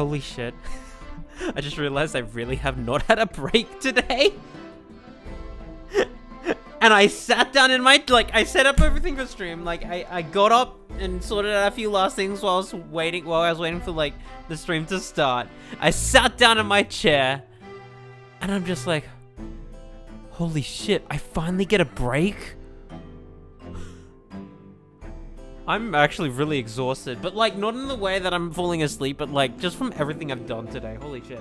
Holy shit. I just realized I really have not had a break today. And I sat down in my, I set up everything for stream. I got up and sorted out a few last things while I was waiting for, the stream to start. I sat down in my chair, and I'm just like, holy shit, I finally get a break? I'm actually really exhausted, but, not in the way that I'm falling asleep, but, just from everything I've done today. Holy shit.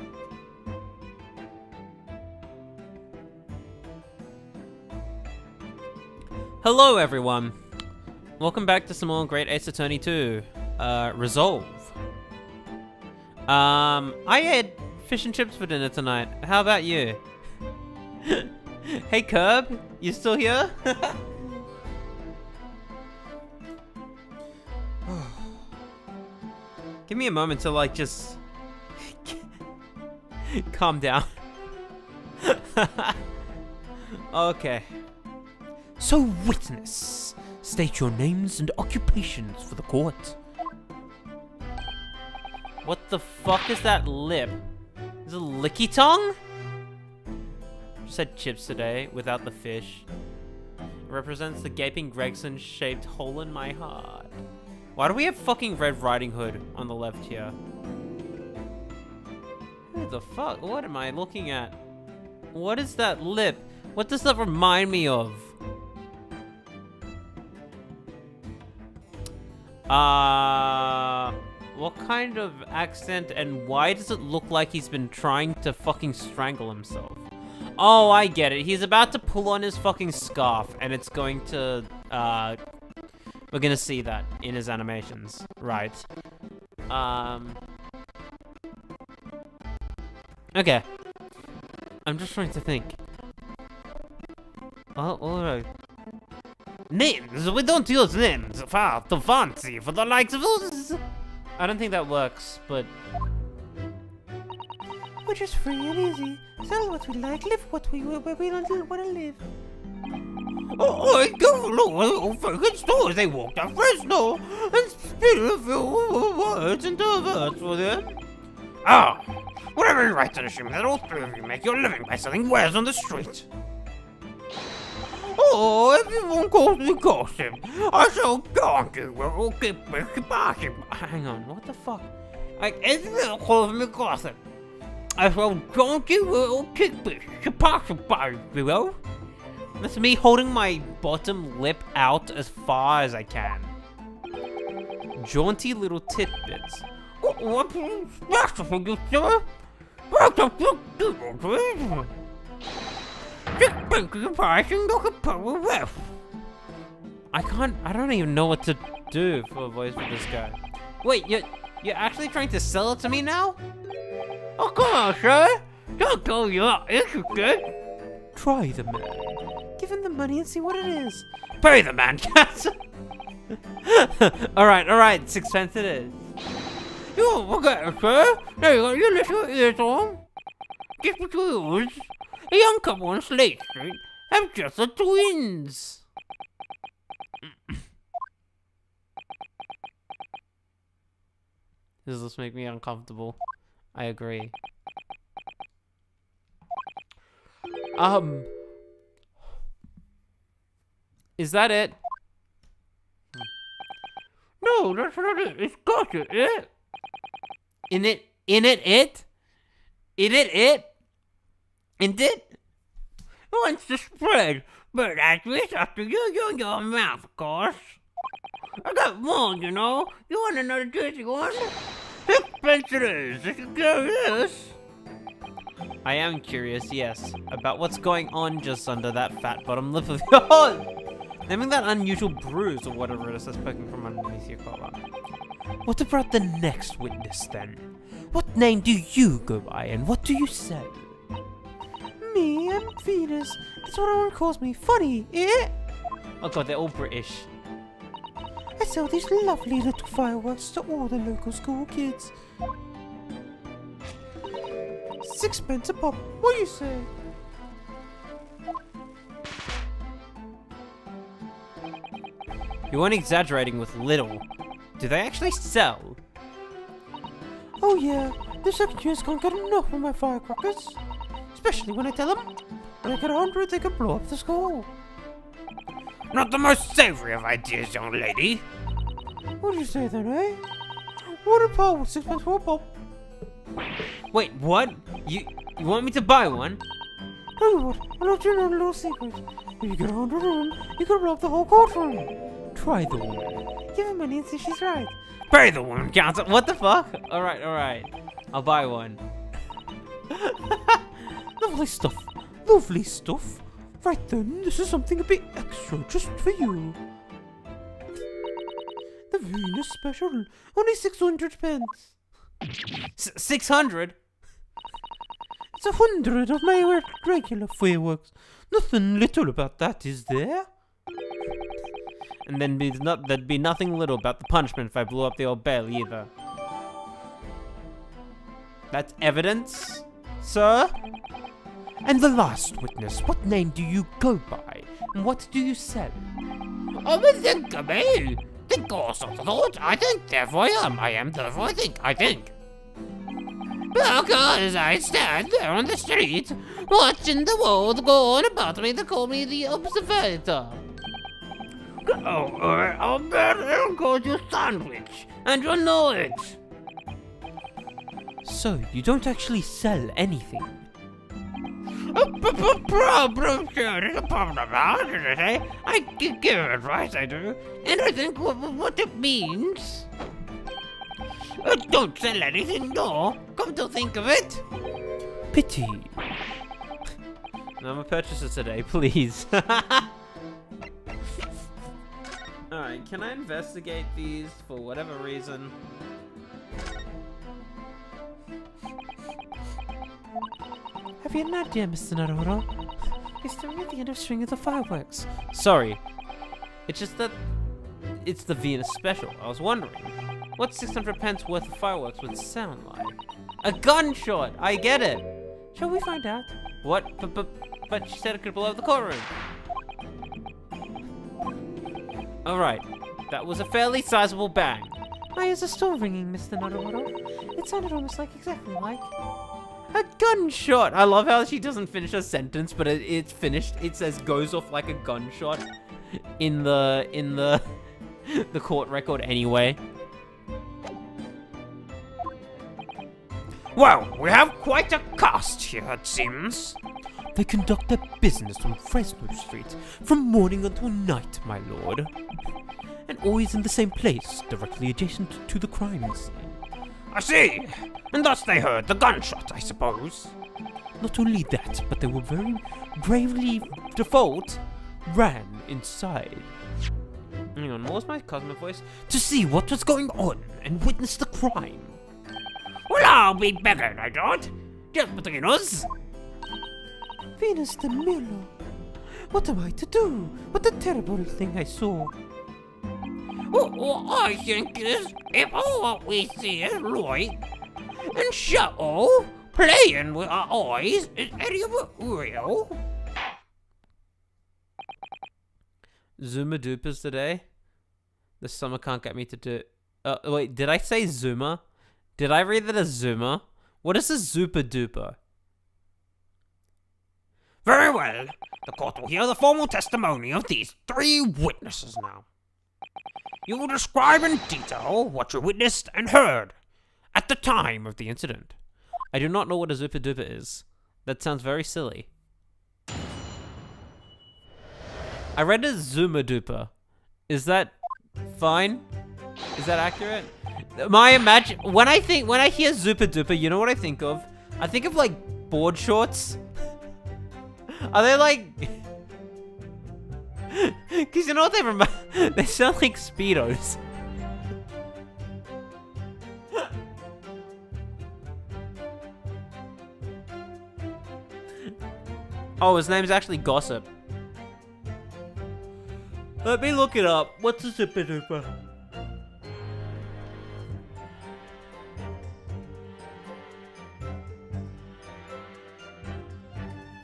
Hello, everyone. Welcome back to some more Great Ace Attorney 2. Resolve. I had fish and chips for dinner tonight. How about you? Hey, Curb. You still here? Give me a moment to, just... calm down. Okay. So, witness, state your names and occupations for the court. What the fuck is that lip? Is it licky tongue? Just had chips today, without the fish. It represents the gaping Gregson-shaped hole in my heart. Why do we have fucking Red Riding Hood on the left here? Who the fuck? What am I looking at? What is that lip? What does that remind me of? What kind of accent, and why does it look like he's been trying to fucking strangle himself? Oh, I get it. He's about to pull on his fucking scarf, and it's going to, we're gonna see that in his animations. Right. Okay. I'm just trying to think. Alright. Names! We don't use names far too fancy for the likes of us! I don't think that works, but... We're just free and easy. Sell what we like, live what we will, but we don't want to live. Oh, I go along with fucking stores. They walk down Fresno and spit a few words into verse for them. Ah, whatever you write to assume that all three of you make your living by selling wares on the street. Oh, everyone calls me gossip. I shall go on to where we'll keep gossip. Hang on, what the fuck? Everyone calls me gossip. I shall go on to where we'll keep gossip. That's me holding my bottom lip out as far as I can. Jaunty little tidbits. What special for you, sir? I don't even know what to do for a voice for this guy. Wait, you're actually trying to sell it to me now? Oh, come on, sir. Don't go, you're not interested. Try the man. Give him the money and see what it is. Pay the man, cat. Alright, 6 it is. You won't forget it, sir. There you go, your little ears on. Just between us. A young couple on Slate Street have just the twins. Does this make me uncomfortable? I agree. Is that it? No, that's not it. It's got it. In it? Wants to spread, but that's it after you your mouth, of course. I got more, you know. You want another tasty one? Sixpence it is. If you're curious. I am curious, yes, about what's going on just under that fat bottom lip of yours. Naming that unusual bruise or whatever it is that's poking from underneath your collar. What about the next witness then? What name do you go by and what do you sell? Me, I'm Venus. That's what everyone calls me. Funny, eh? Oh god, they're all British. I sell these lovely little fireworks to all the local school kids. 6 pence a pop. What do you say? You weren't exaggerating with little. Do they actually sell? Oh yeah, The second-years can't get enough of my firecrackers. Especially when I tell them, when I get 100, they can blow up the school. Not the most savory of ideas, young lady. What do you say then, eh? What a pop with 6 pence for a pop. Wait, what? You want me to buy one? Tell you what, I'll let you know a little secret. If you get 100 of them, you can blow up the whole courtroom. Try the woman. Give her money and see if she's right. Pay the woman council. What the fuck? Alright. I'll buy one. Lovely stuff. Lovely stuff. Right then, this is something a bit extra just for you. The Venus special. Only 600 pence. 600? It's 100 of my regular fireworks. Nothing little about that, is there? And then there'd be nothing little about the punishment if I blew up the old bell either. That's evidence, sir? And the last witness, what name do you go by? And what do you sell? I'm a thinker, me. Think also thought. I think, therefore I am. I am, therefore I think. Because I stand there on the street, watching the world go on about me, they call me the observator. I'll bet I'll call you sandwich, and you know it. So, you don't actually sell anything? Problem, sure, there's a problem about it, eh? I give advice, I do, and I think what it means. Don't sell anything, no. Come to think of it. Pity. No, I'm a purchaser today, please. Alright, can I investigate these for whatever reason? Have you an idea, Mr. Naruto? You're staring at the end of string of the fireworks. Sorry. It's just that it's the Venus special. I was wondering, what 600 pence worth of fireworks would sound like? A gunshot! I get it! Shall we find out? What? But she said it could blow up the courtroom. Alright, that was a fairly sizable bang. My ears are still ringing, Mr. Naruto. It sounded almost like exactly like a gunshot. I love how she doesn't finish a sentence, but it's finished. It says goes off like a gunshot in the the court record anyway. Well, we have quite a cast here, it seems. They conduct their business on Fresno Street from morning until night, my lord. And always in the same place, directly adjacent to the crime scene. I see. And thus they heard the gunshot, I suppose. Not only that, but they were very bravely default ran inside. Hang on, what was my cosmic voice? To see what was going on and witness the crime. Well, I'll be beggared, I thought. Just between us. Venus de Milo. What am I to do? What a terrible thing I saw. What I think is, if all what we see is light and shadow playing with our eyes, is any of it real? Zuma Dupas today? The summer can't get me to do... wait, did I say Zuma? Did I read that as Zuma? What is a Zupa Duper? Very well. The court will hear the formal testimony of these 3 witnesses now. You will describe in detail what you witnessed and heard at the time of the incident. I do not know what a Zupa Duper is. That sounds very silly. I read as Zuma Duper. Is that fine? Is that accurate? When I hear Zupa Duper, you know what I think of? I think of like board shorts. Are they like? Cause you know what they remind? They sound like Speedos. Oh, his name's actually Gossip. Let me look it up. What's a Zupa Duper?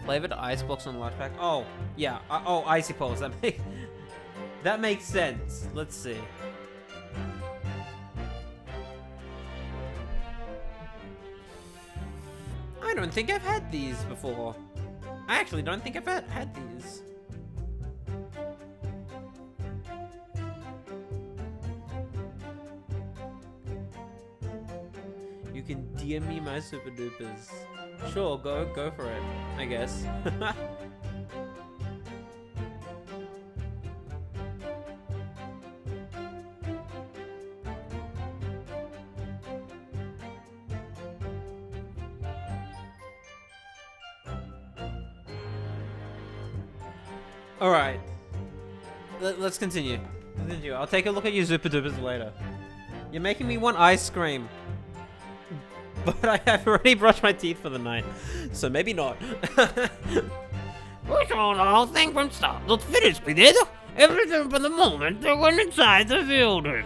Flavored ice blocks on large pack. Oh, yeah. Oh, icy poles. That makes sense. Let's see. don't think I've had these before. I actually don't think I've had these. You can DM me my super dupers. Sure, go for it, I guess. Alright. Let's continue. I'll take a look at your super dupers later. You're making me want ice cream. But I have already brushed my teeth for the night, so maybe not. We saw the whole thing from start to finish, we did. Everything from the moment they went inside the building.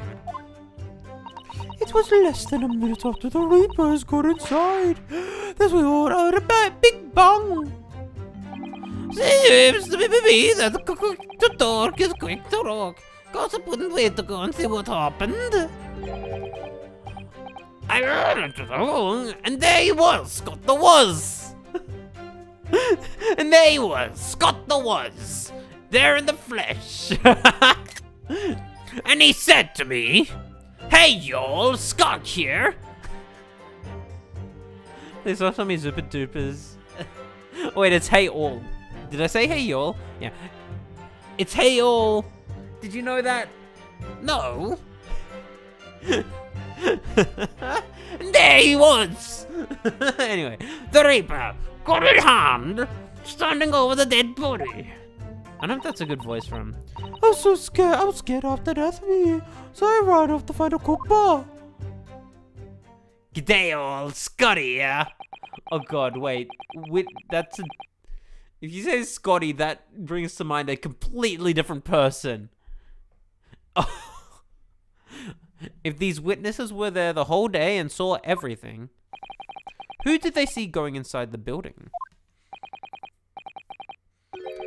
It was less than a minute after the Reapers got inside that we all heard a big bang. Seems to be me that the talk is quick to rock. Gossip wouldn't wait to go and see what happened. I ran into the room, and there he was, Scott the was. And there he was, Scott the was, there in the flesh. And he said to me, "Hey y'all, Scott here." These are some of super dupers. Wait, it's hey all. Did I say hey y'all? Yeah. It's hey all. Did you know that? No. And there he was. Anyway, The Reaper, gun in hand, standing over the dead body. I don't know if that's a good voice for him. I was so scared. I was scared after death of me, so I ran off to find a cooper. G'day all, Scotty here. Oh god, wait. That's a... If you say Scotty, that brings to mind a completely different person. Oh. If these witnesses were there the whole day and saw everything, who did they see going inside the building?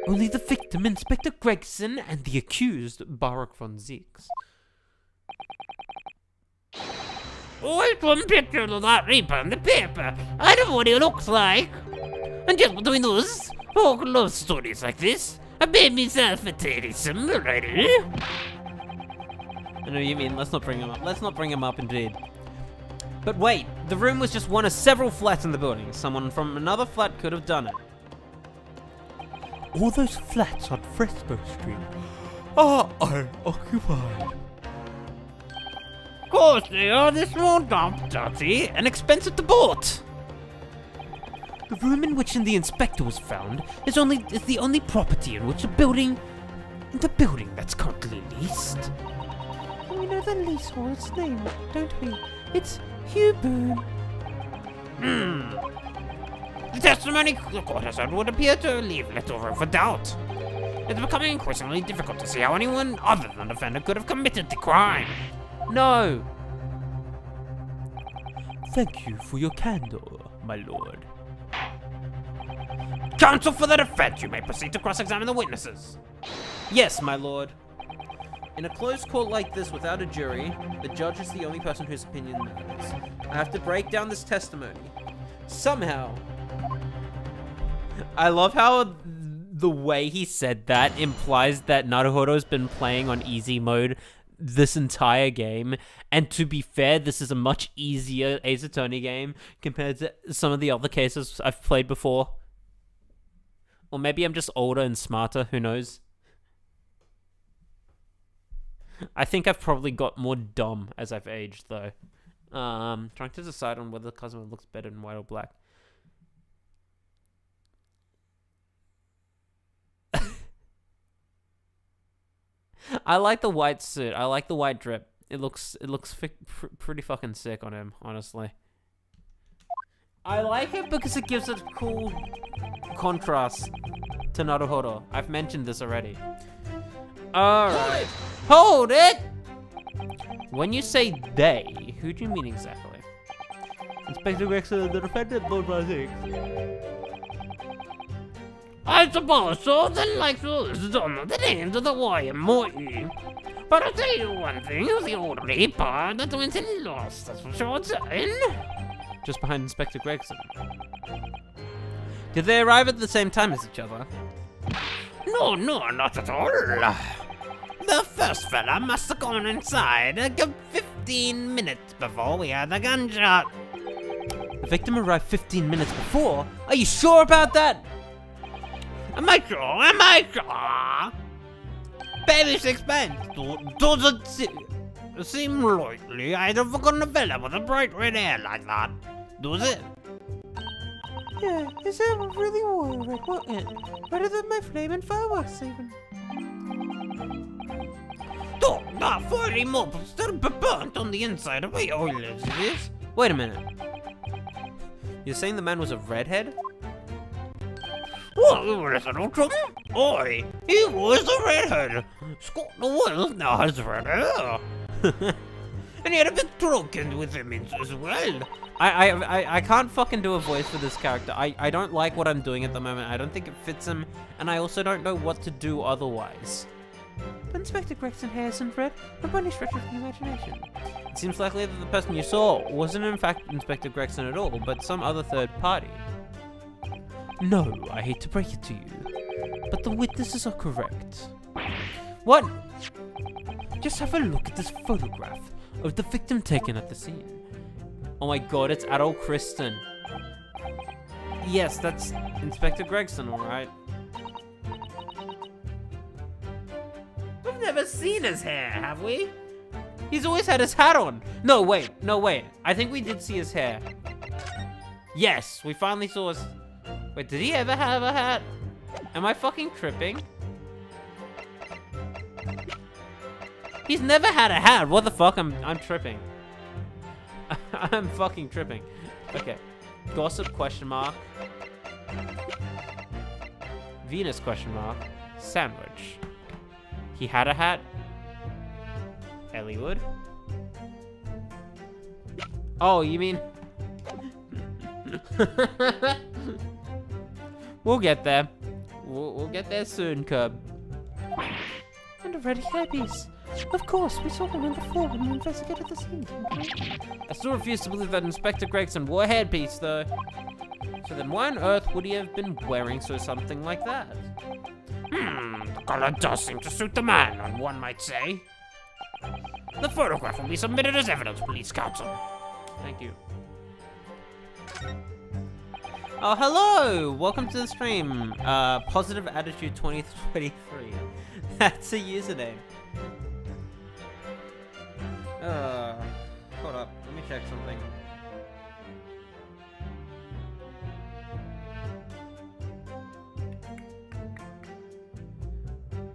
Only the victim, Inspector Gregson, and the accused, Baruch von Zeeks. Wait one picture of that Reaper in the paper. I don't know what he looks like. And just between us, who love stories like this? I made myself a terrorism already. I know what you mean. Let's not bring him up. Let's not bring him up, indeed. But wait, the room was just one of several flats in the building. Someone from another flat could have done it. All those flats on Fresco Street are unoccupied. Of course they are. They're small, dump, dirty, and expensive to board. The room in which the inspector was found is the only property in which the building that's currently leased. We know the leasehold's name, don't we? It's Hugh Boone. The testimony the court has heard would appear to leave little room for doubt. It's becoming increasingly difficult to see how anyone other than the offender could have committed the crime. No. Thank you for your candor, my lord. Counsel for the defense, you may proceed to cross-examine the witnesses. Yes, my lord. In a closed court like this without a jury, the judge is the only person whose opinion matters. I have to break down this testimony. Somehow. I love how the way he said that implies that Naruhodo's been playing on easy mode this entire game. And to be fair, this is a much easier Ace Attorney game compared to some of the other cases I've played before. Or maybe I'm just older and smarter, who knows? I think I've probably got more dumb as I've aged, though. Trying to decide on whether the customer looks better in white or black. I like the white suit. I like the white drip. It looks pretty fucking sick on him, honestly. I like it because it gives it cool contrast to Naruhodo. I've mentioned this already. Alright. Hold it! When you say they, who do you mean exactly? Inspector Gregson, the defendant, Lord von Zeeks. I suppose so, then like so, don't know the names of the Y and Morty. But I'll tell you one thing, the old Reaper that went and lost, that's for sure certain. just behind Inspector Gregson. Did they arrive at the same time as each other? No, not at all. The first fella must have gone inside a good 15 minutes before we heard the gunshot. The victim arrived 15 minutes before? Are you sure about that? Am I sure? Baby sixpence. Doesn't seem likely I'd have forgotten a fella with a bright red hair like that. Does it? Yeah, his hair really was red, wasn't it? Better than my flaming fireworks even. Don't that fiery mob still be burnt on the inside of my eyelids, it is? Wait a minute. You're saying the man was a redhead? What, listen to trouble? Oi, he was a redhead. Scott the Wells now has red hair. And he had a big drunken with him as well. I can't fucking do a voice for this character. I don't like what I'm doing at the moment. I don't think it fits him, and I also don't know what to do otherwise. But Inspector Gregson hair isn't red, not by any stretch of the imagination. It seems likely that the person you saw wasn't in fact Inspector Gregson at all, but some other third party. No, I hate to break it to you, but the witnesses are correct. What? Just have a look at this photograph of the victim taken at the scene. Oh my god, it's adult Kristen. Yes, that's Inspector Gregson, alright. We've never seen his hair, have we? He's always had his hat on. No, wait. I think we did see his hair. Yes, we finally saw his... Wait, did he ever have a hat? Am I fucking tripping? He's never had a hat. What the fuck? I'm tripping. I'm fucking tripping. Okay. Gossip question mark. Venus question mark. Sandwich. He had a hat. Ellie-wood. Oh, you mean... We'll get there. We'll get there soon, Cub. And a red hairpiece. Of course, we saw him on the floor when we investigated the scene. I still refuse to believe that Inspector Gregson wore a headpiece, though. So then why on earth would he have been wearing something like that? The color does seem to suit the man, one might say. The photograph will be submitted as evidence, police counsel. Thank you. Oh, hello! Welcome to the stream. Positive Attitude 2023. That's a username. Hold up. Let me check something.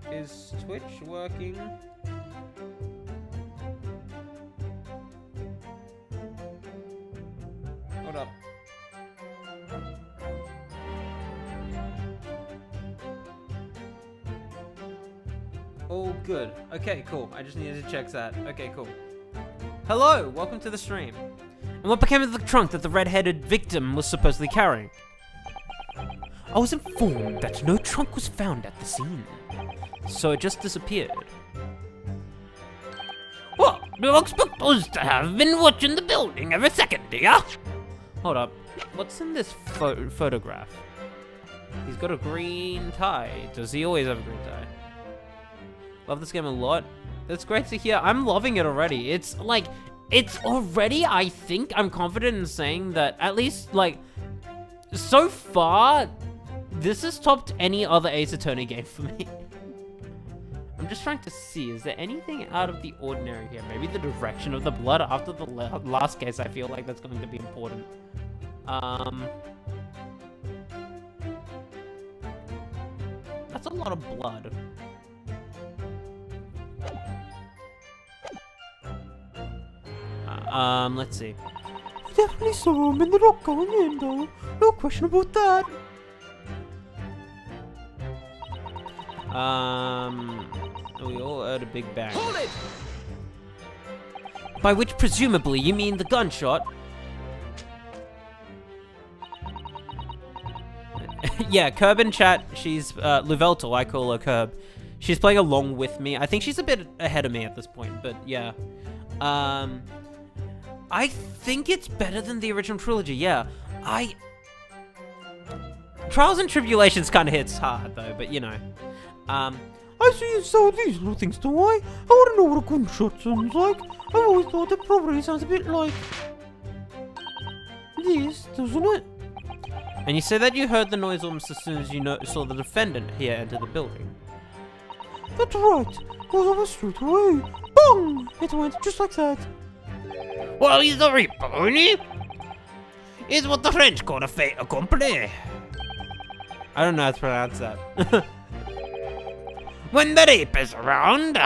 Is Twitch working? Hold up. Oh, good. Okay, cool. I just needed to check that. Okay, cool. Hello, welcome to the stream. And what became of the trunk that the red-headed victim was supposedly carrying? I was informed that no trunk was found at the scene, so it just disappeared. Well, you expect us to have been watching the building every second, do ya? Hold up. What's in this photograph? He's got a green tie. Does he always have a green tie? Love this game a lot. It's great to hear. I'm loving it already. It's like, it's already, I think, I'm confident in saying that at least, like, so far, this has topped any other Ace Attorney game for me. I'm just trying to see, is there anything out of the ordinary here? Maybe the direction of the blood after the last case, I feel like that's going to be important. That's a lot of blood. Let's see. I definitely saw him in the rock going in, though. No question about that. We all heard a big bang. Hold it! By which presumably you mean the gunshot. Yeah, Curb in chat. She's Luveltal, I call her Curb. She's playing along with me. I think she's a bit ahead of me at this point, but yeah. I think it's better than the original trilogy, yeah. Trials and Tribulations kind of hits hard, though, but you know. I see you sell these little things, do I? I want to know what a gunshot sounds like. I always thought it probably sounds a bit like this, doesn't it? And you say that you heard the noise almost as soon as you saw the defendant here enter the building. That's right. Well, I was straight away. Bong! It went just like that. Well, he's a reaper, isn't he? Is what the French call a fait accompli. I don't know how to pronounce that. When the reaper is around,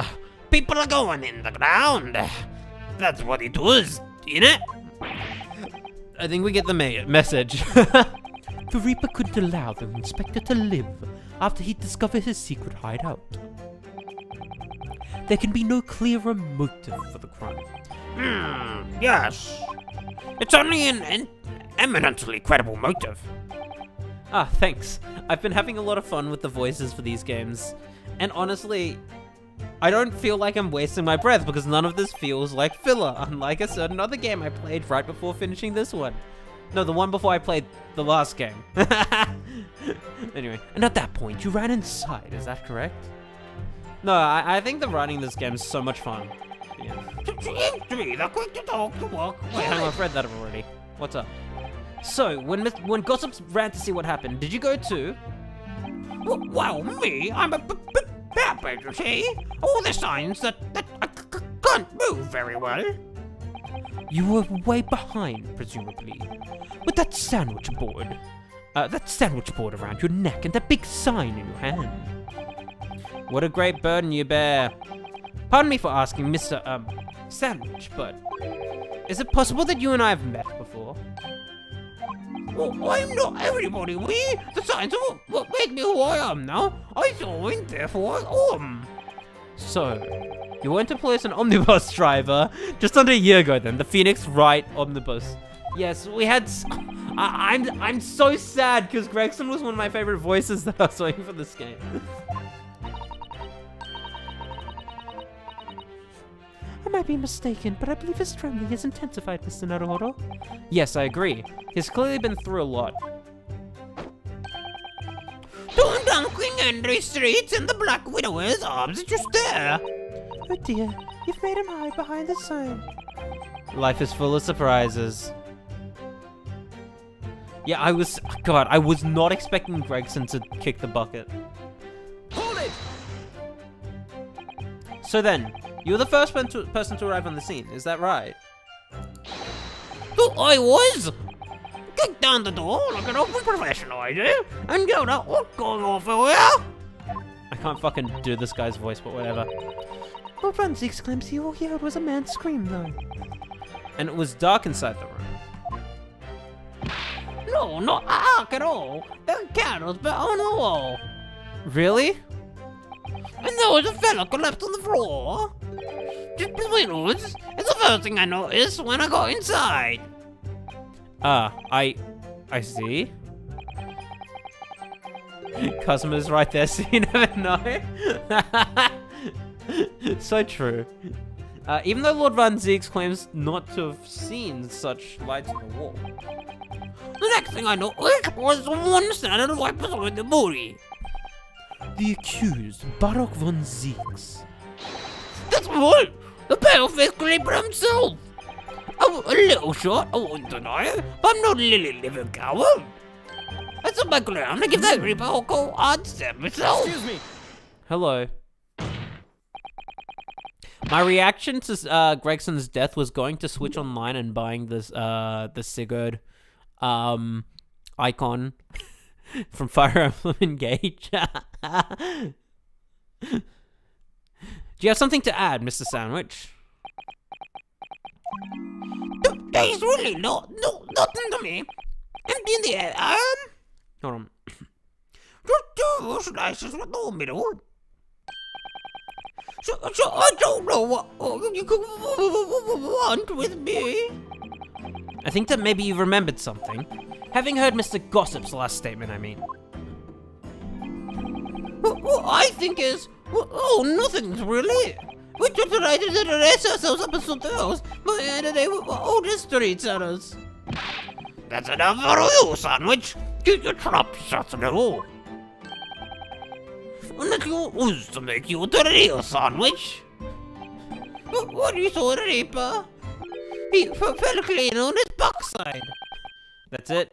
people are going in the ground. That's what it was, innit? I think we get the message. The Reaper couldn't allow the Inspector to live after he discovered his secret hideout. There can be no clearer motive for the crime. Yes. It's only an eminently credible motive. Ah, thanks. I've been having a lot of fun with the voices for these games. And honestly, I don't feel like I'm wasting my breath because none of this feels like filler, unlike a certain other game I played right before finishing this one. No, the one before I played the last game. Anyway, and at that point, you ran inside, is that correct? No, I think the running this game is so much fun. Yeah. Seems to be the quick to talk to walk. Wait, hang on, I've read that already. What's up? So, when Gossip ran to see what happened, did you go too? Well, me, I'm a paraplegic, you see? All the signs that I can't move very well. You were way behind, presumably, with that sandwich board. That sandwich board around your neck and that big sign in your hand. What a great burden you bear. Pardon me for asking, Mr. Sandwich, but is it possible that you and I have met before? Well, I'm not everybody, we. The signs are what make me who I am now. I joined, therefore I am. So, you went to place an omnibus driver just under a year ago then, the Phoenix Wright omnibus. Yes, we had... I'm so sad because Gregson was one of my favorite voices that I was waiting for this game. I might be mistaken, but I believe his trembling has intensified, Mr. Naruhodo. Yes, I agree. He's clearly been through a lot. Doing Dunking Henry Streets and the Black Widower's arms are just there. Oh dear, you've made him hide behind the sign. Life is full of surprises. Yeah, I was not expecting Gregson to kick the bucket. Hold it! So then, you were the first person to arrive on the scene, is that right? Oh, I was! Kick down the door like an open professional, I do, and yelled out, what's going on for here? I can't fucking do this guy's voice, but whatever. Well, Franz exclaims he all he heard was a man's scream, though. And it was dark inside the room. No, not dark at all. There were candles but on the wall. Really? And there was a fella collapsed on the floor. Just between us, it's the first thing I noticed when I got inside. I see. Customer's right there, so you never know. So true. Even though Lord Van Zieks claims not to have seen such lights on the wall. The next thing I noticed was someone standing right beside the body. The accused, Barock von Zieks. That's right, the pale-faced creeper himself. A little short, I won't deny it, but I'm not a living coward. I stood my ground and give that creeper a cold hard step myself. Excuse me. Hello. My reaction to Gregson's death was going to switch online and buying this the Sigurd icon from Fire Emblem Engage. Do you have something to add, Mr. Sandwich? There's really nothing to me. And in the end, Hold on. just two slices with no middle. So I don't know what you could want with me. I think that maybe you remembered something. Having heard Mr. Gossip's last statement, I mean. What I think is, nothing's really. We just tried to dress ourselves up as something else, but at the end of the day, we're all just storytellers. That's enough for you, Sandwich. Keep your trap shut now. Unless you want to make you the real Sandwich. What you saw the Reaper? He fell clean on his backside. That's it.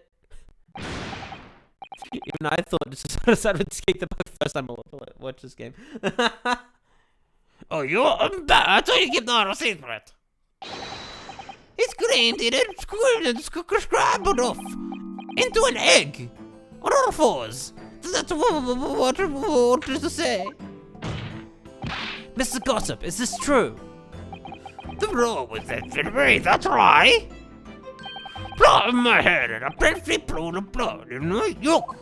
Even I thought just I would escape the bug first time I watch this game. Oh, you're bad. I thought you kept that a secret. It's grained and scrambled off into an egg on all fours. That's what I wanted to say. Mr. Gossip, is this true? The roll with that Fenway, that's right. Blood in my head and a plenty pool of blood in my yolk.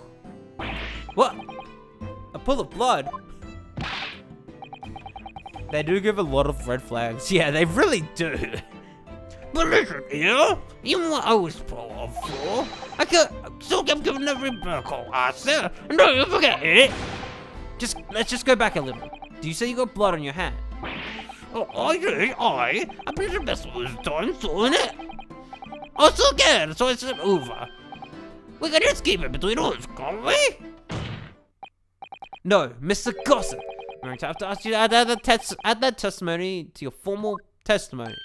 What? A pool of blood? They do give a lot of red flags. Yeah, they really do. But listen here, you know what I was full of for? Still kept giving every burgle I said, and don't you forget it. Let's just go back a little. Do you say you got blood on your hand? Oh, I did, I believe the best was done, so innit? I was so scared, so I said over. We can just keep it between us, can't we? No, Mr. Gossip. I'm going to have to ask you to add that testimony to your formal testimony.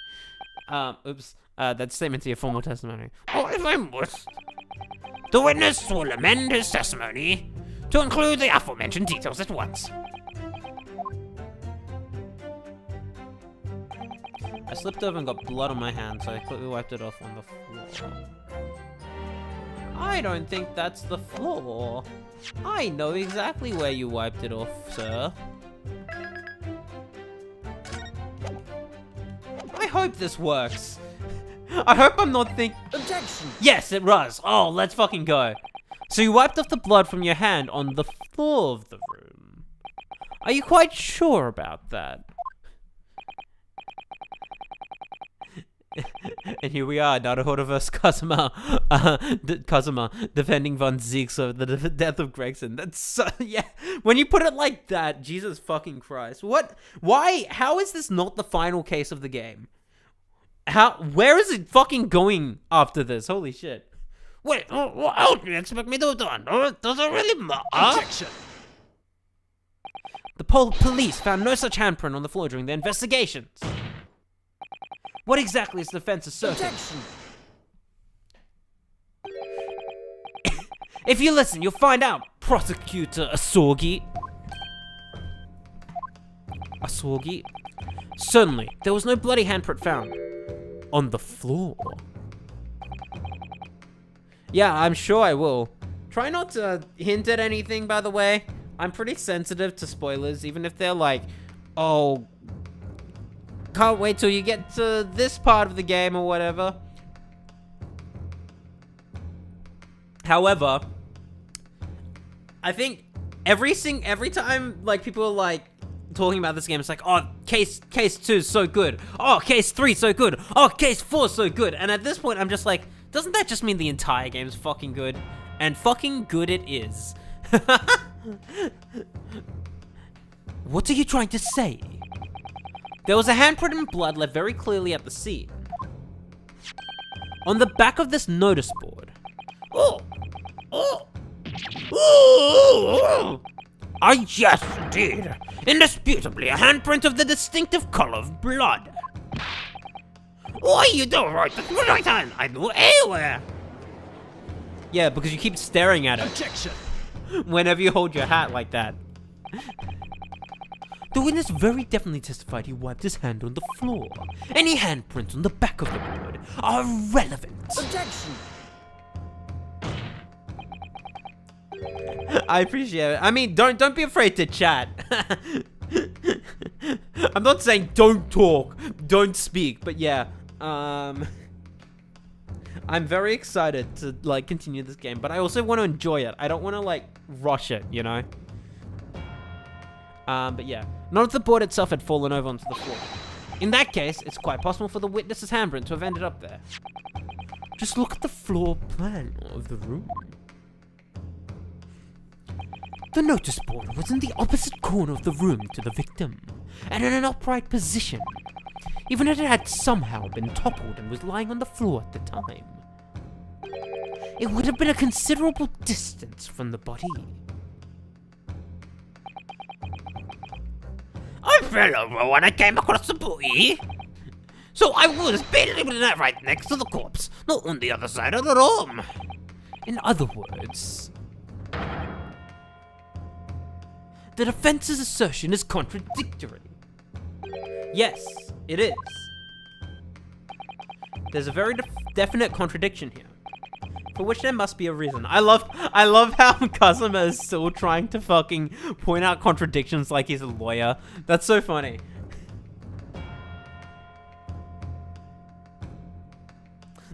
That statement to your formal testimony. Oh, if I must. The witness will amend his testimony to include the aforementioned details at once. I slipped over and got blood on my hand, so I quickly wiped it off on the floor. I don't think that's the floor. I know exactly where you wiped it off, sir. I hope this works. I hope I'm not Objection! Yes, it was. Oh, let's fucking go. So you wiped off the blood from your hand on the floor of the room. Are you quite sure about that? And here we are, Naruto vs. Kazuma. Kazuma defending Von Zeeks over the death of Gregson. That's so, yeah. When you put it like that, Jesus fucking Christ. What? Why? How is this not the final case of the game? Where is it fucking going after this? Holy shit. Wait, what else do you expect me to have done? Does it really matter? Objection. The police found no such handprint on the floor during their investigations. What exactly is the defense asserting? Objection. If you listen, you'll find out, Prosecutor Asorgi. Asorgi? Certainly, there was no bloody handprint found on the floor. Yeah, I'm sure I will. Try not to hint at anything, by the way. I'm pretty sensitive to spoilers, even if they're like, oh, can't wait till you get to this part of the game or whatever. However, I think every time like people are like talking about this game, it's like, oh, case 2 is so good. Oh, case 3 so good. Oh, case 4 so good. And at this point, I'm just like, doesn't that just mean the entire game is fucking good? And fucking good it is. What are you trying to say? There was a handprint and blood left very clearly at the scene. On the back of this notice board. Yes, indeed. Indisputably a handprint of the distinctive color of blood. Why you don't write this with my right hand? I do anywhere. Yeah, because you keep staring at it. Objection. Whenever you hold your hat like that. The witness very definitely testified he wiped his hand on the floor. Any handprints on the back of the board are irrelevant. Objection. I appreciate it. I mean, don't be afraid to chat. I'm not saying don't talk, don't speak, but yeah. I'm very excited to like continue this game, but I also want to enjoy it. I don't want to like rush it, you know. But yeah, none of the board itself had fallen over onto the floor. In that case, it's quite possible for the witness's handprint to have ended up there. Just look at the floor plan of the room. The notice board was in the opposite corner of the room to the victim. and in an upright position, even if it had somehow been toppled and was lying on the floor at the time. It would have been a considerable distance from the body. I fell over when I came across the body. So I was basically right next to the corpse, not on the other side of the room. In other words, the defense's assertion is contradictory. Yes, it is. There's a very definite contradiction here, for which there must be a reason. I love how Kazuma is still trying to fucking point out contradictions like he's a lawyer. That's so funny.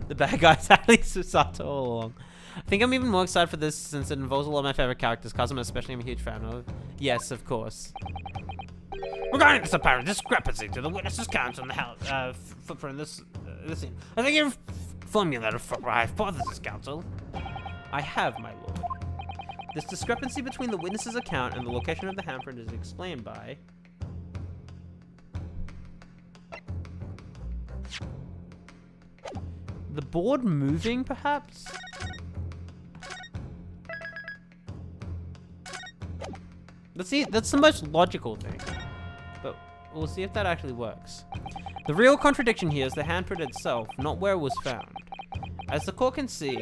The bad guy's actually Susato all along. I think I'm even more excited for this since it involves a lot of my favorite characters. Kazuma especially, I'm a huge fan of. Yes, of course. Regarding this apparent discrepancy to the witness's count on the footprint this scene, I think you've formulated a hypothesis, counsel. I have, my lord. This discrepancy between the witness's account and the location of the handprint is explained by... the board moving, perhaps? Let's see, that's the most logical thing. But we'll see if that actually works. The real contradiction here is the handprint itself, not where it was found. As the court can see,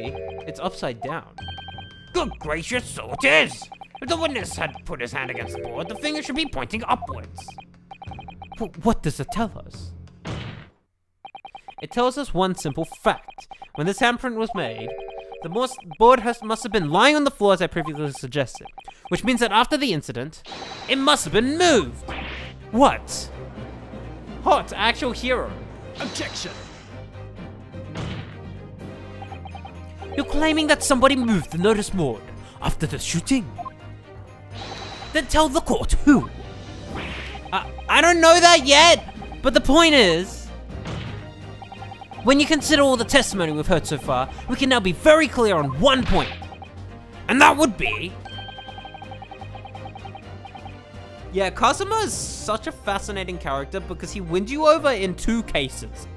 it's upside down. Good gracious, so it is! If the witness had put his hand against the board, the finger should be pointing upwards. What does it tell us? It tells us one simple fact. When this handprint was made, the board must have been lying on the floor as I previously suggested, which means that after the incident, it must have been moved. What? Hot, actual hero. Objection! You're claiming that somebody moved the notice board after the shooting? Then tell the court who. I don't know that yet, but the point is, when you consider all the testimony we've heard so far, we can now be very clear on one point. And that would be... Yeah, Kazuma is such a fascinating character because he wins you over in 2 cases.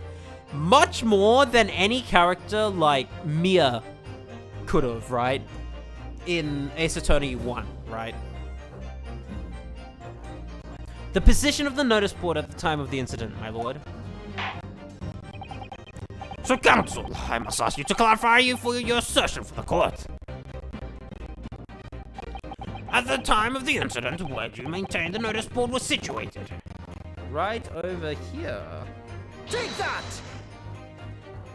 Much more than any character like Mia could have, right? In Ace Attorney 1, right? The position of the notice board at the time of the incident, my lord. So, counsel, I must ask you to clarify your assertion for the court. At the time of the incident, where do you maintain the notice board was situated? Right over here. Take that!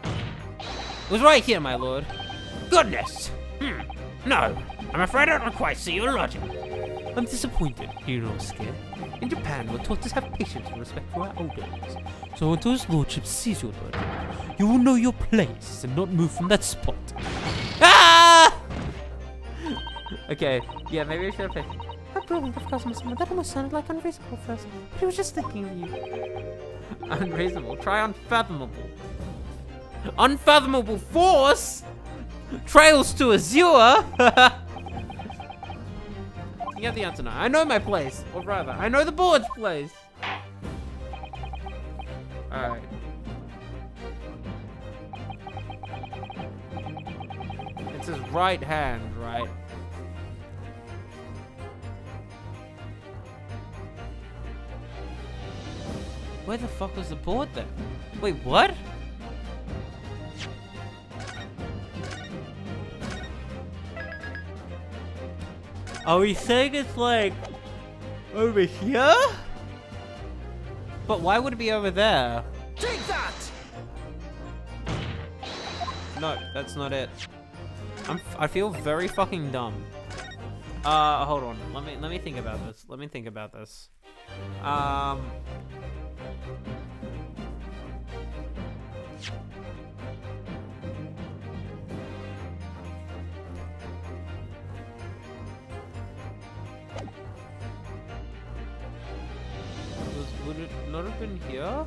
It was right here, my lord. Goodness! No, I'm afraid I don't quite see your logic. I'm disappointed, Hirosuke. In Japan, we're taught to have patience and respect for our elders. So until his lordship sees your logic, you will know your place and not move from that spot. Ah! Okay, yeah, maybe I should have picked. How brilliant of Kazuma-sama. That almost sounded like unreasonable first, but he was just thinking of you. Unreasonable? Try unfathomable. Unfathomable force? Trails to Azure? You have the answer now. I know my place. Or rather, I know the board's place. Alright. It's his right hand, right? Where the fuck was the board then? Wait, what? Are we saying it's like over here? But why would it be over there? Take that! No, that's not it. I feel very fucking dumb. Hold on. Let me think about this. Let me think about this. Would it not have been here?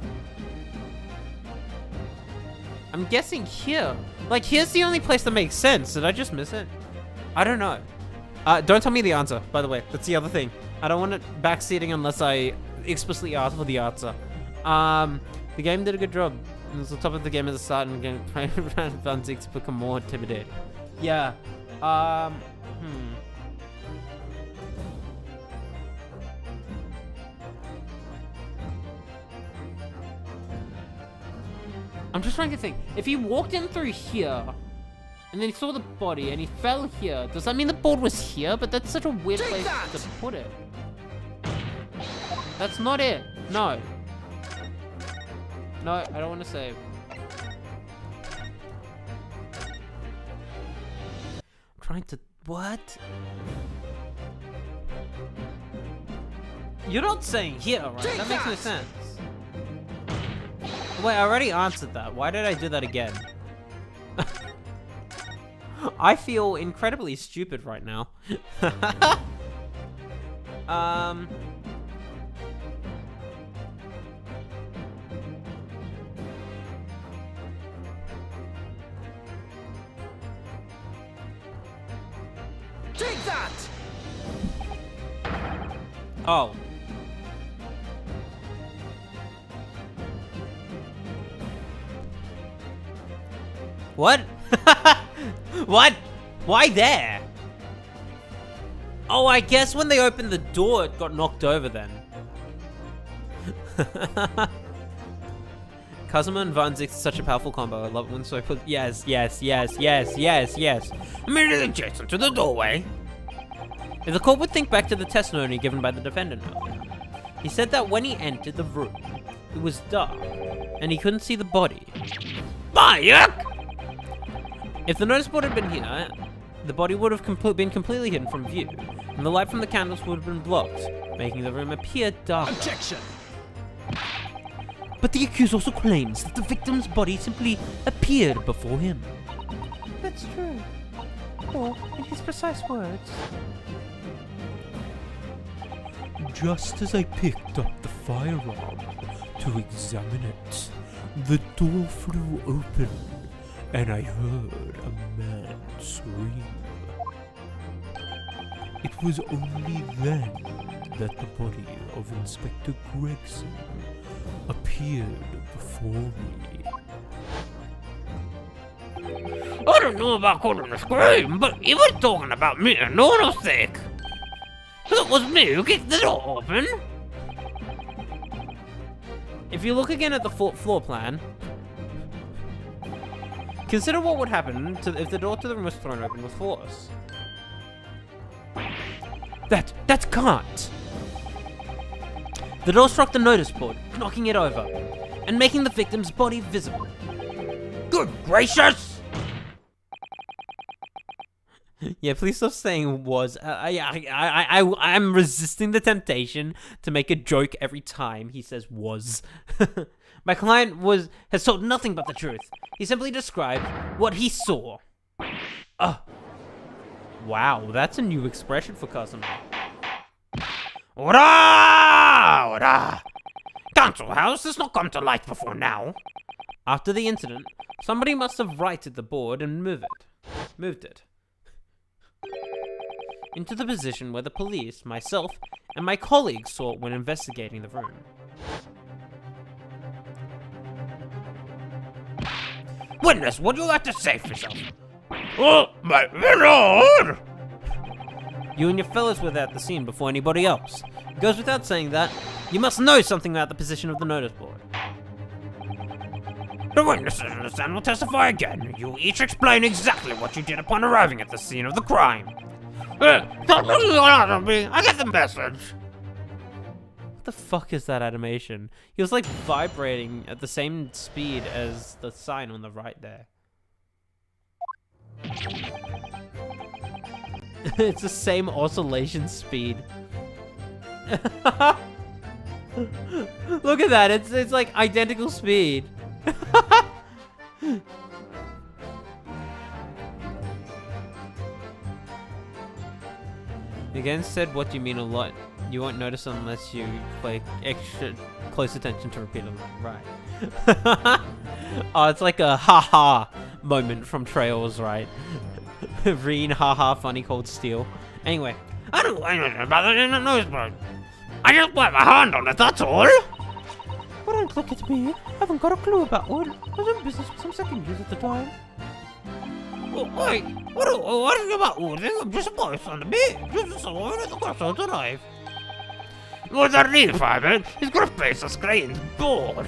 I'm guessing here. Like, here's the only place that makes sense. Did I just miss it? I don't know. Don't tell me the answer, by the way. That's the other thing. I don't want it backseating unless I explicitly asked for the answer. The game did a good job. It was the top of the game at the start, and game Van Ziek's become more intimidated. Yeah. I'm just trying to think. If he walked in through here, and then he saw the body, and he fell here, does that mean the board was here? But that's such a weird place to put it. That's not it. No. No, I don't want to save. I'm trying to... What? You're not saying here, right? That makes no sense. Wait, I already answered that. Why did I do that again? I feel incredibly stupid right now. Take that! Oh. What? What? Why there? Oh, I guess when they opened the door, it got knocked over then. Kazuma and Van Ziek's such a powerful combo. I love it when so put. Yes. Immediately adjacent to the doorway. If the court would think back to the testimony given by the defendant earlier, he said that when he entered the room, it was dark, and he couldn't see the body. Yuck! If the notice board had been here, the body would have been completely hidden from view, and the light from the candles would have been blocked, making the room appear darker. Objection! But the accused also claims that the victim's body simply appeared before him. That's true. Or, in his precise words, just as I picked up the firearm to examine it, the door flew open, and I heard a man scream. It was only then that the body of Inspector Gregson appeared before me. I don't know about calling a scream, but he was talking about me and no one was sick. It was me who kicked the door open. If you look again at the floor plan, consider what would happen if the door to the room was thrown open with force. That can't! The door struck the notice board, knocking it over, and making the victim's body visible. Good gracious! Yeah, please stop saying was. I'm resisting the temptation to make a joke every time he says was. My client has told nothing but the truth. He simply described what he saw. Wow, that's a new expression for Kazuma. Ora! Council house has not come to light before now. After the incident, somebody must have righted the board and moved it into the position where the police, myself, and my colleagues saw it when investigating the room. Witness, what do you have to say for yourself? Oh, my lord! You and your fellows were there at the scene before anybody else. It goes without saying that you must know something about the position of the notice board. The witnesses in the stand will testify again. You will each explain exactly what you did upon arriving at the scene of the crime. Stop looking at me. I get the message. What the fuck is that animation? He was like vibrating at the same speed as the sign on the right there. It's the same oscillation speed. Look at that, it's like identical speed. Again said what you mean a lot. You won't notice unless you pay extra close attention to repeat them. Right. Oh, it's like a haha moment from Trails, right? Reen haha funny cold steel. Anyway, I don't know anything about it in the notice board. I just wiped my hand on it, that's all. Well, don't look at me. I haven't got a clue about wood. I was in business with some second years at the time. Oh, wait, what is about wood? I'm just a boy on the beach. Just a someone at the cross of the knife. What's that need, Fireman? He's got a face of screen bored.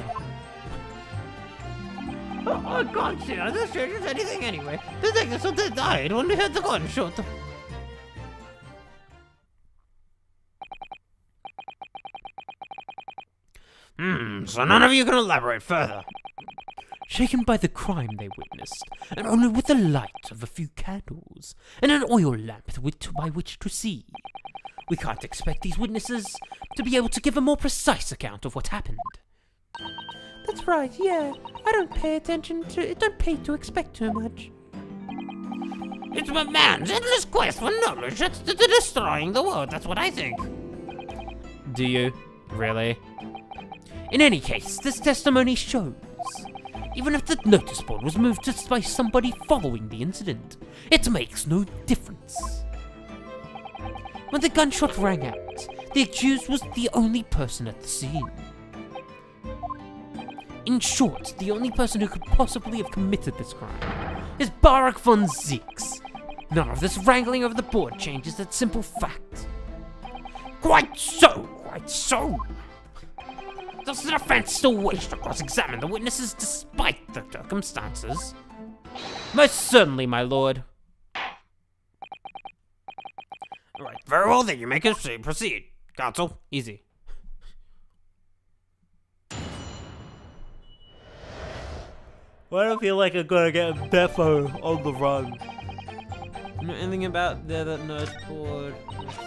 I can't see how this changes anything anyway. The thing is that they died when they had the gunshot. So none of you can elaborate further. Shaken by the crime they witnessed, and only with the light of a few candles and an oil lamp by which to see. We can't expect these witnesses to be able to give a more precise account of what happened. That's right, yeah. I don't pay attention to it. Don't pay to expect too much. It's my man's endless quest for knowledge that's destroying the world, that's what I think. Do you? Really? In any case, this testimony shows, even if the notice board was moved just by somebody following the incident, it makes no difference. When the gunshot rang out, the accused was the only person at the scene. In short, the only person who could possibly have committed this crime is Barak von Zix. None of this wrangling over the board changes that simple fact. Quite so, quite so. Does the defense still wish to cross-examine the witnesses despite the circumstances? Most certainly, my lord. Right, very well then, you may proceed. Counsel. Easy. Why do I feel like I'm gonna get a defo on the run? You know anything about the notice board? Let's see.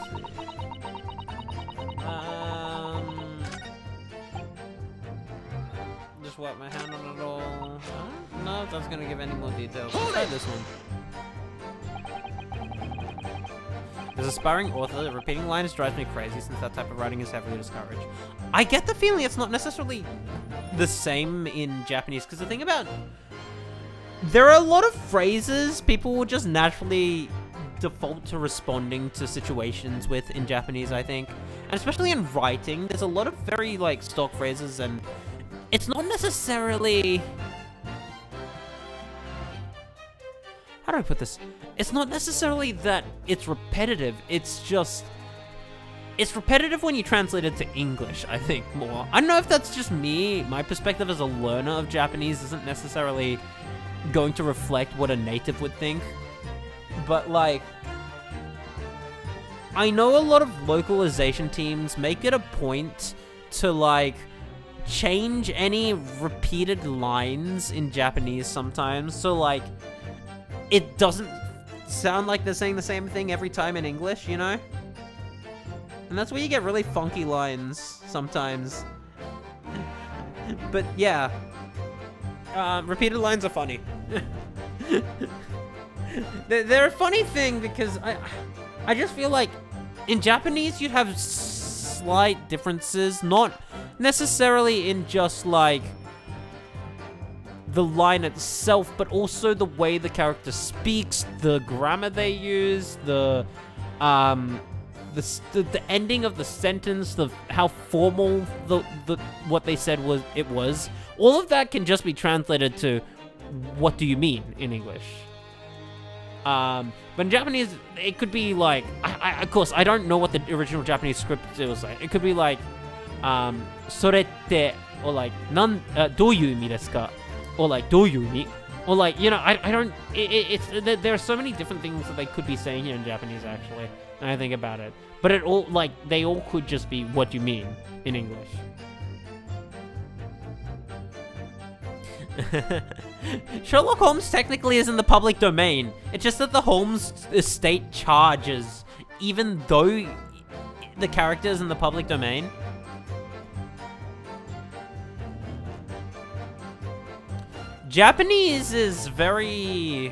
Just wipe my hand on it all. I don't know if that's gonna give any more details. Let's try this one. As a aspiring author, repeating lines drives me crazy since that type of writing is heavily discouraged. I get the feeling it's not necessarily the same in Japanese, because the thing about... There are a lot of phrases people will just naturally default to responding to situations with in Japanese, I think. And especially in writing, there's a lot of very, like, stock phrases, and it's not necessarily... How do I put this? It's not necessarily that it's repetitive, it's just... It's repetitive when you translate it to English, I think, more. I don't know if that's just me. My perspective as a learner of Japanese isn't necessarily going to reflect what a native would think. But, like... I know a lot of localization teams make it a point to, like, change any repeated lines in Japanese sometimes. So, like, it doesn't sound like they're saying the same thing every time in English, you know? And that's where you get really funky lines sometimes. But yeah. Repeated lines are funny. They're a funny thing because I just feel like in Japanese you'd have slight differences, not necessarily in just like the line itself, but also the way the character speaks, the grammar they use, the ending of the sentence, how formal the what they said was. All of that can just be translated to what do you mean in English. But in Japanese, it could be like, of course, I don't know what the original Japanese script was like. It could be like, それって or like, どういう意味ですか? Or like, どういう意味? Or like, you know, I don't, there are so many different things that they could be saying here in Japanese, actually, when I think about it. But it all, like, they all could just be, what do you mean, in English. Sherlock Holmes technically is in the public domain. It's just that the Holmes estate charges, even though the character is in the public domain. Japanese is very...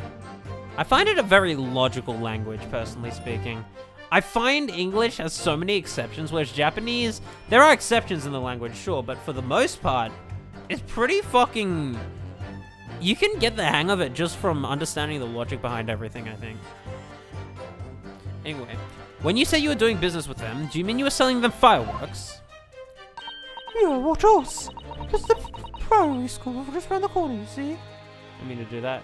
I find it a very logical language, personally speaking. I find English has so many exceptions, whereas Japanese, there are exceptions in the language, sure, but for the most part, it's pretty fucking... You can get the hang of it just from understanding the logic behind everything, I think. Anyway, When you say you were doing business with them, do you mean you were selling them fireworks? Yeah, what else? That's the primary school just around the corner, you see? I mean to do that.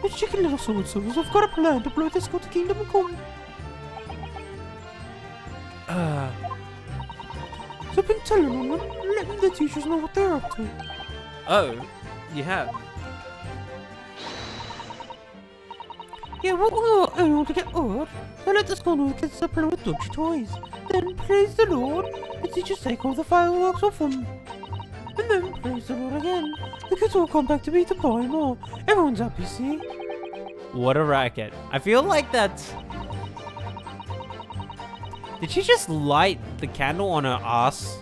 The chicken little so-and-sos have got a plan to blow this school to Kingdom Come. So I've been telling them, letting the teachers know what they're up to. Oh, you have. Yeah, what we want to get word, so let the school know the kids are playing with dodgy toys. Then, praise the Lord, the teachers take all the fireworks off them. And then, praise the Lord again, the kids all come back to me to buy more. Everyone's happy, see? What a racket. I feel like that's... Did she just light the candle on her ass?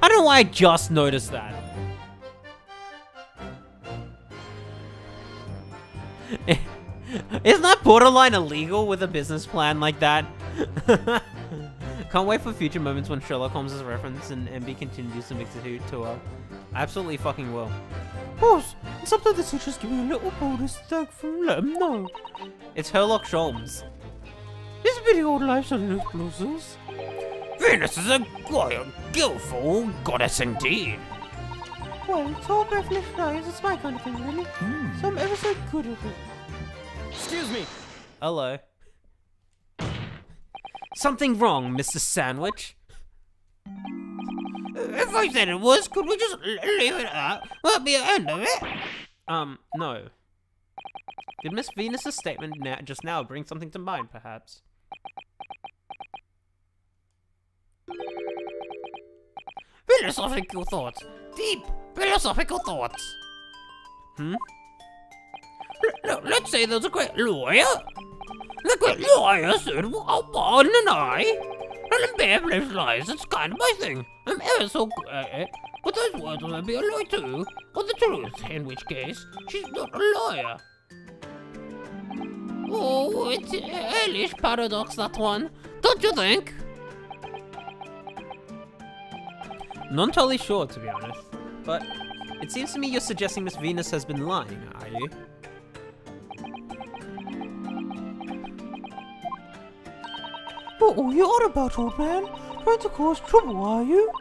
I don't know why I just noticed that. Isn't that borderline illegal with a business plan like that? Can't wait for future moments when Sherlock Holmes is referenced and MB continues to mix it to her. Absolutely fucking will. Boss, sometimes the teachers give me a little bonus tag from let them know. It's Sherlock Holmes. It's a pretty old life selling explosives. Venus is a skillful goddess indeed. Well, tall, breathless flies, it's my kind of thing, really. So I'm ever so good at it. Excuse me. Hello. Something wrong, Mr. Sandwich? If I said it was, could we just leave it at that? That'd be the end of it. No. Did Miss Venus's statement just now bring something to mind, perhaps? Philosophical thoughts. Deep philosophical thoughts. Let's say there's a great lawyer. The great lawyer said, "Oh, pardon an eye." And in bare blue lies, it's kind of my thing. I'm ever so good at it. But those words will be a lie too, or the truth, in which case, she's not a liar. Oh, it's a hellish paradox, that one. Don't you think? Not totally sure, to be honest. But it seems to me you're suggesting Miss Venus has been lying, are you? What are you on about, old man? Trying to cause trouble, are you?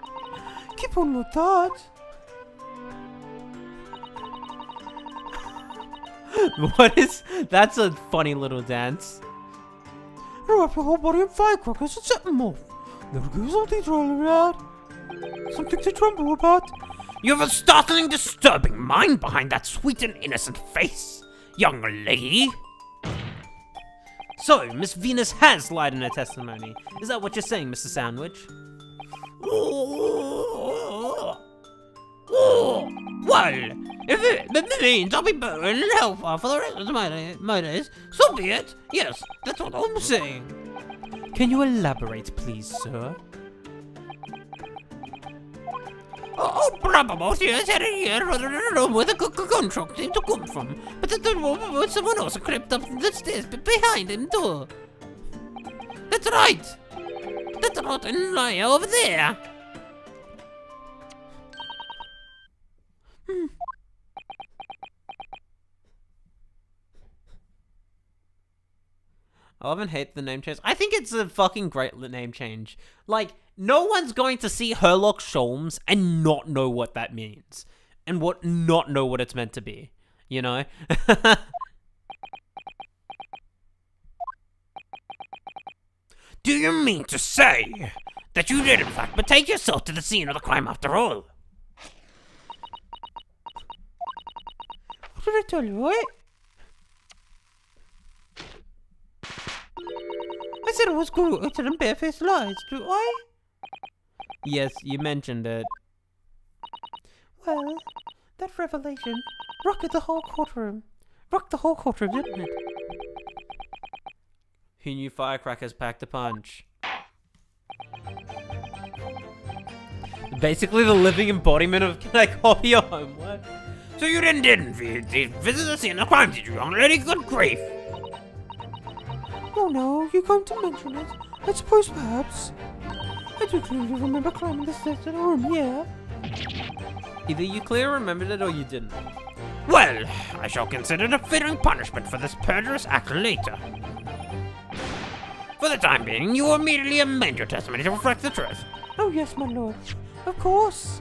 Keep on like that. What is... That's a funny little dance. You wrap your whole body in firecrackers and set them off. There goes something to roll around. Something to tremble about. You have a startling, disturbing mind behind that sweet and innocent face, young lady. So, Miss Venus has lied in her testimony. Is that what you're saying, Mr. Sandwich? Well, if it means I'll be burned in hellfire for the rest of my days, so be it. Yes, that's what I'm saying. Can you elaborate, please, sir? Oh, probable she has had a year rather than a room where the contract seemed to come from. But that someone else crept up the stairs behind him too. That's right. That's a rotten liar over there. I love and hate the name change. I think it's a fucking great name change. Like, no one's going to see Sherlock Holmes and not know what that means. And not know what it's meant to be. You know? Do you mean to say that you did in fact betake yourself to the scene of the crime after all? What did I tell you, right? I said I was going to them barefaced lies, do I? Yes, you mentioned it. Well, that revelation rocked the whole courtroom. Rocked the whole courtroom, didn't it? Who knew firecrackers packed a punch? Basically the living embodiment of can I copy your homework? So you didn't visit the scene of the crime, did you, young lady? Good grief. Oh no, you're going to mention it. I suppose perhaps. I do clearly remember climbing the stairs to the room, yeah. Either you clearly remembered it or you didn't. Well, I shall consider the fitting punishment for this perjurous act later. For the time being, you will immediately amend your testimony to reflect the truth. Oh yes, my lord. Of course.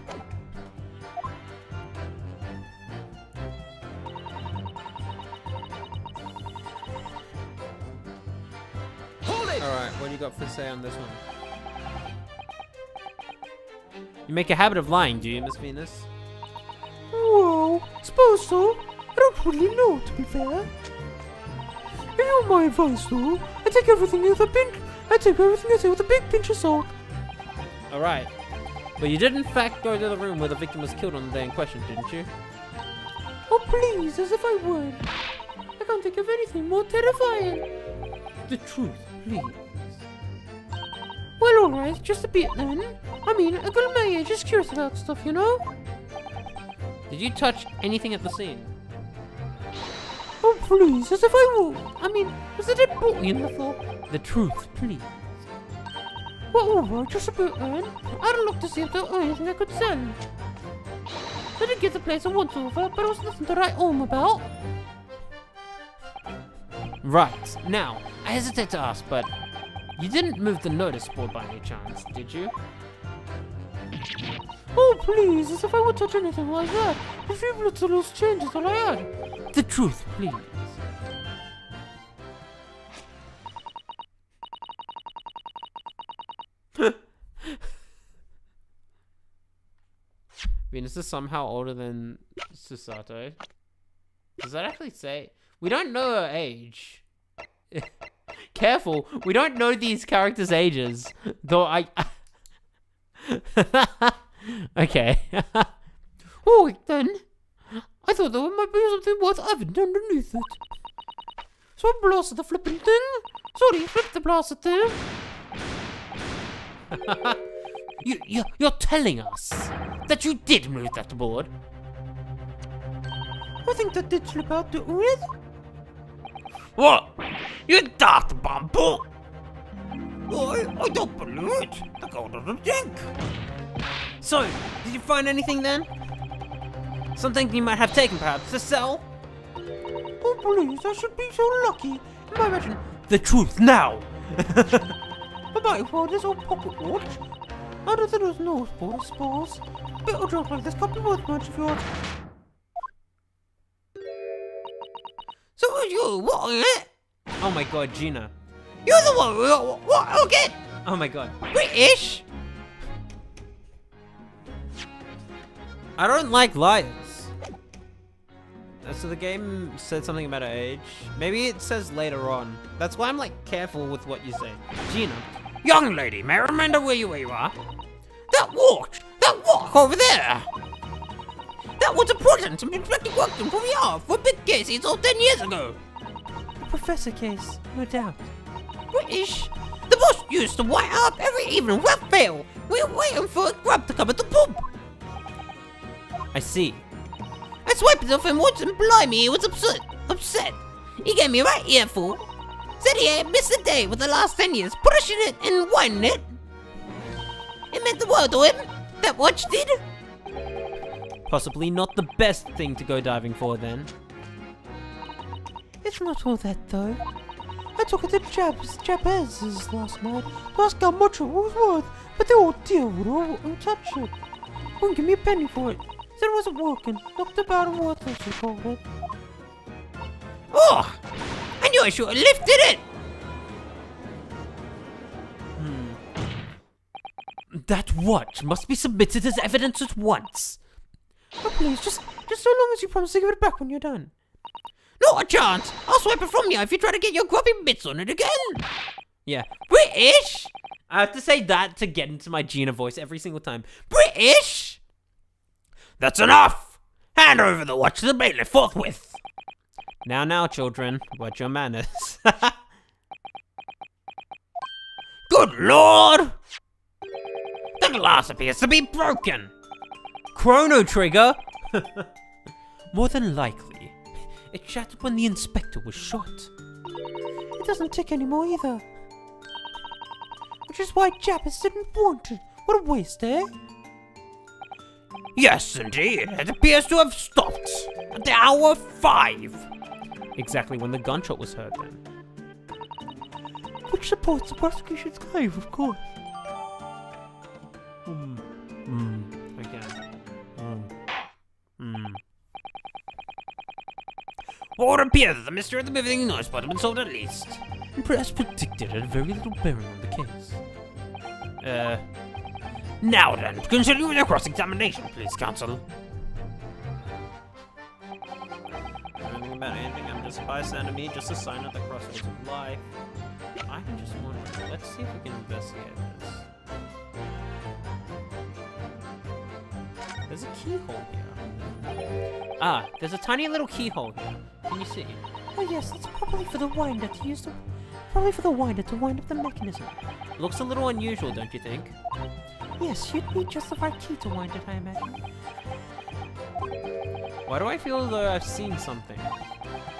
Hold it! Alright, what do you got for say on this one? You make a habit of lying, do you, Miss Venus? Well, suppose so. I don't really know, to be fair. If you want my advice, though, I take everything I say with a big pinch of salt. Alright. But you did in fact go to the room where the victim was killed on the day in question, didn't you? Oh, please, as if I would. I can't think of anything more terrifying. The truth, please. Well, alright, just a bit then. I mean, a girl my age is curious about stuff, you know? Did you touch anything at the scene? Oh, please, as if I would. I mean, was a dead body in the floor? The truth, please. Well, alright, just a bit then. I had a look to see if there was anything I could sell. I did give the place a once-over, but it was nothing to write home about. Right. Now, I hesitate to ask, but you didn't move the notice board by any chance, did you? Oh, please, as if I would touch anything like that. A few blood to lose change is all I had. The truth, please. Venus is somehow older than Susato. Does that actually say? We don't know her age. Careful, we don't know these characters' ages. Though I... Okay. Oh, wait then. I thought there might be something worth having underneath it. So I blasted the flipping thing. Sorry, flip the blasted thing. You're telling us that you did move that board? I think that did slip out, didn't it? What? You daft bumble! I don't believe it. The gold doesn't think. So, did you find anything then? Something you might have taken perhaps to sell? Oh, please, I should be so lucky. Imagine The truth now! I might have found this old pocket watch. Out of those nose board, I suppose. Bit of junk like this can't be worth much if you ask. So it was you, wasn't it? Oh my god, Gina. You're the one who got what again? Oh my god. British? I don't like liars. So the game said something about her age. Maybe it says later on. That's why I'm like careful with what you say. Gina. Young lady, may I remember where you are? That walk over there. That was a present some inspector worked on for me off for a big case he sold 10 years ago. The professor case, no doubt. British? The boss used to white up every evening without fail. We were waiting for a grub to come at the pub. I see. I swiped it off him once and blimey, he was upset. He gave me a right earful. Said he had missed a day with the last 10 years, polishing it and winding it. It meant the world to him. That watch did. Possibly not the best thing to go diving for then. It's not all that though. I took it to Japanese last night to ask how much it was worth, but the old deal wouldn't touch it. Wouldn't give me a penny for it. Said it wasn't working. Knocked about and worthless, he called it. Oh, I knew I should have lifted it. That watch must be submitted as evidence at once. Oh please, just so long as you promise to give it back when you're done. Not a chance. I'll swipe it from you if you try to get your grubby bits on it again. Yeah. British? I have to say that to get into my Gina voice every single time. British? That's enough. Hand over the watch to the bailiff forthwith. Now, children, watch your manners. Good Lord. The glass appears to be broken. Chrono Trigger? More than likely. It shattered when the inspector was shot. It doesn't tick anymore either. Which is why Jappers didn't want it. What a waste, eh? Yes, indeed. It appears to have stopped at the hour 5. Exactly when the gunshot was heard then. Which supports the prosecution's claim, of course. Again. Well, it appears that the mystery of the moving noise spot has been solved at least. And perhaps predicted had very little bearing on the case. Now then, continue with your cross-examination, please, counsel. Anything about anything, I'm just a bystander, me, just a sign at the crossroads of life. I can just wonder, let's see if we can investigate this. There's a keyhole here. Ah, there's a tiny little keyhole here. Can you see? Oh yes, it's probably for the winder to use the... Probably for the winder to wind up the mechanism. Looks a little unusual, don't you think? Yes, you'd need just the right key to wind it, I imagine. Why do I feel as though I've seen something?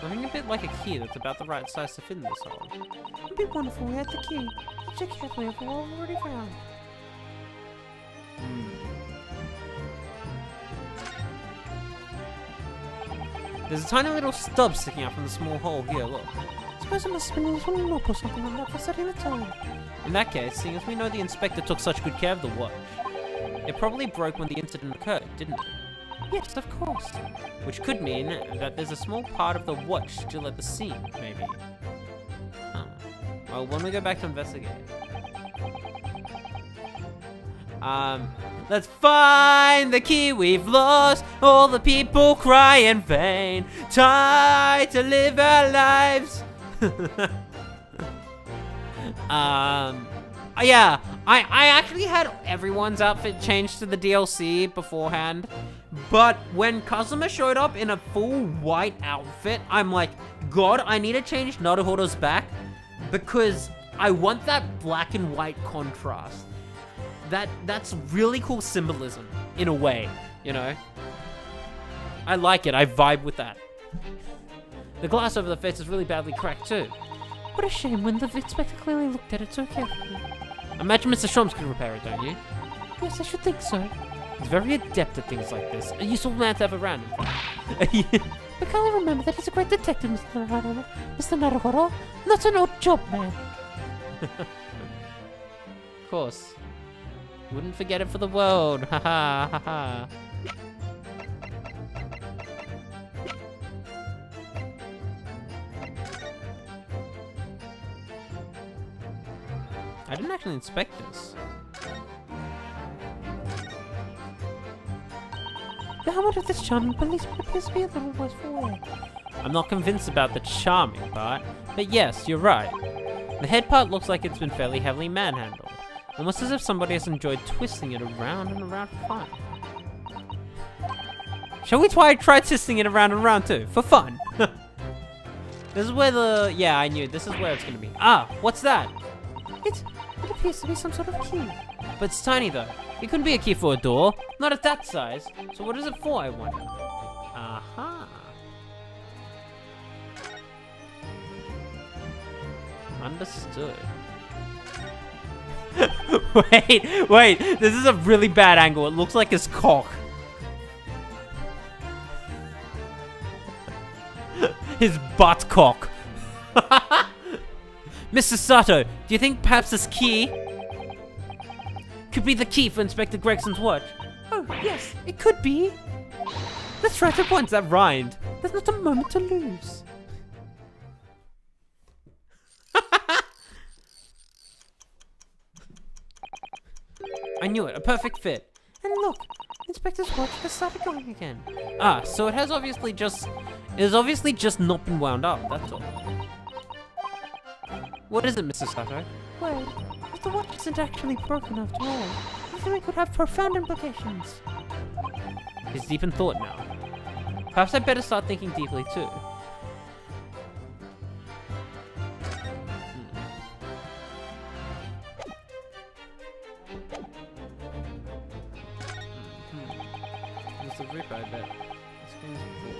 Something a bit like a key that's about the right size to fit in this hole. It'd be wonderful we had the key. Check carefully over what we've already found. There's a tiny little stub sticking out from the small hole here, look. Suppose it must have been a little knob or something on that for setting the time. In that case, seeing as we know the inspector took such good care of the watch, it probably broke when the incident occurred, didn't it? Yes, of course. Which could mean that there's a small part of the watch still at the scene, maybe. Huh. Well, when we go back to investigate. Let's find the key we've lost. All the people cry in vain. Try to live our lives. Yeah, I actually had everyone's outfit changed to the DLC beforehand, but when Kazuma showed up in a full white outfit, I'm like, God, I need to change Naruhodo's back because I want that black and white contrast. That's really cool symbolism in a way, you know? I like it, I vibe with that. The glass over the face is really badly cracked too. What a shame when the inspector clearly looked at it so carefully. Imagine Mr. Shrums could repair it, don't you? Yes, I should think so. He's very adept at things like this. A useful man to have around him. I can't remember that he's a great detective, Mr. Naruhodo. Mr. Naruhodo, not an odd job, man. Of course. Wouldn't forget it for the world. Ha ha ha ha. I didn't actually inspect this. The helmet of this charming policeman appears to be a little worse for wear. I'm not convinced about the charming part, but yes, you're right. The head part looks like it's been fairly heavily manhandled. Almost as if somebody has enjoyed twisting it around and around for fun. Shall we try twisting it around and around too, for fun? This is where the... Yeah, I knew. This is where it's gonna be. Ah, what's that? It appears to be some sort of key. But it's tiny though. It couldn't be a key for a door. Not at that size. So what is it for, I wonder? Aha. Understood. wait. This is a really bad angle. It looks like his cock. His butt cock. Mr. Sato, do you think perhaps this key could be the key for Inspector Gregson's watch? Oh, yes, it could be. Let's try it at once. That rhymed. There's not a moment to lose. I knew it. A perfect fit. And look, Inspector's watch has started going again. Ah, so it has obviously just... It has obviously just not been wound up, that's all. What is it, Mr. Sato? Well, if the watch isn't actually broken after all, I think it could have profound implications. He's deep in thought now. Perhaps I better start thinking deeply too. There's a rip, I bet. This game's cool.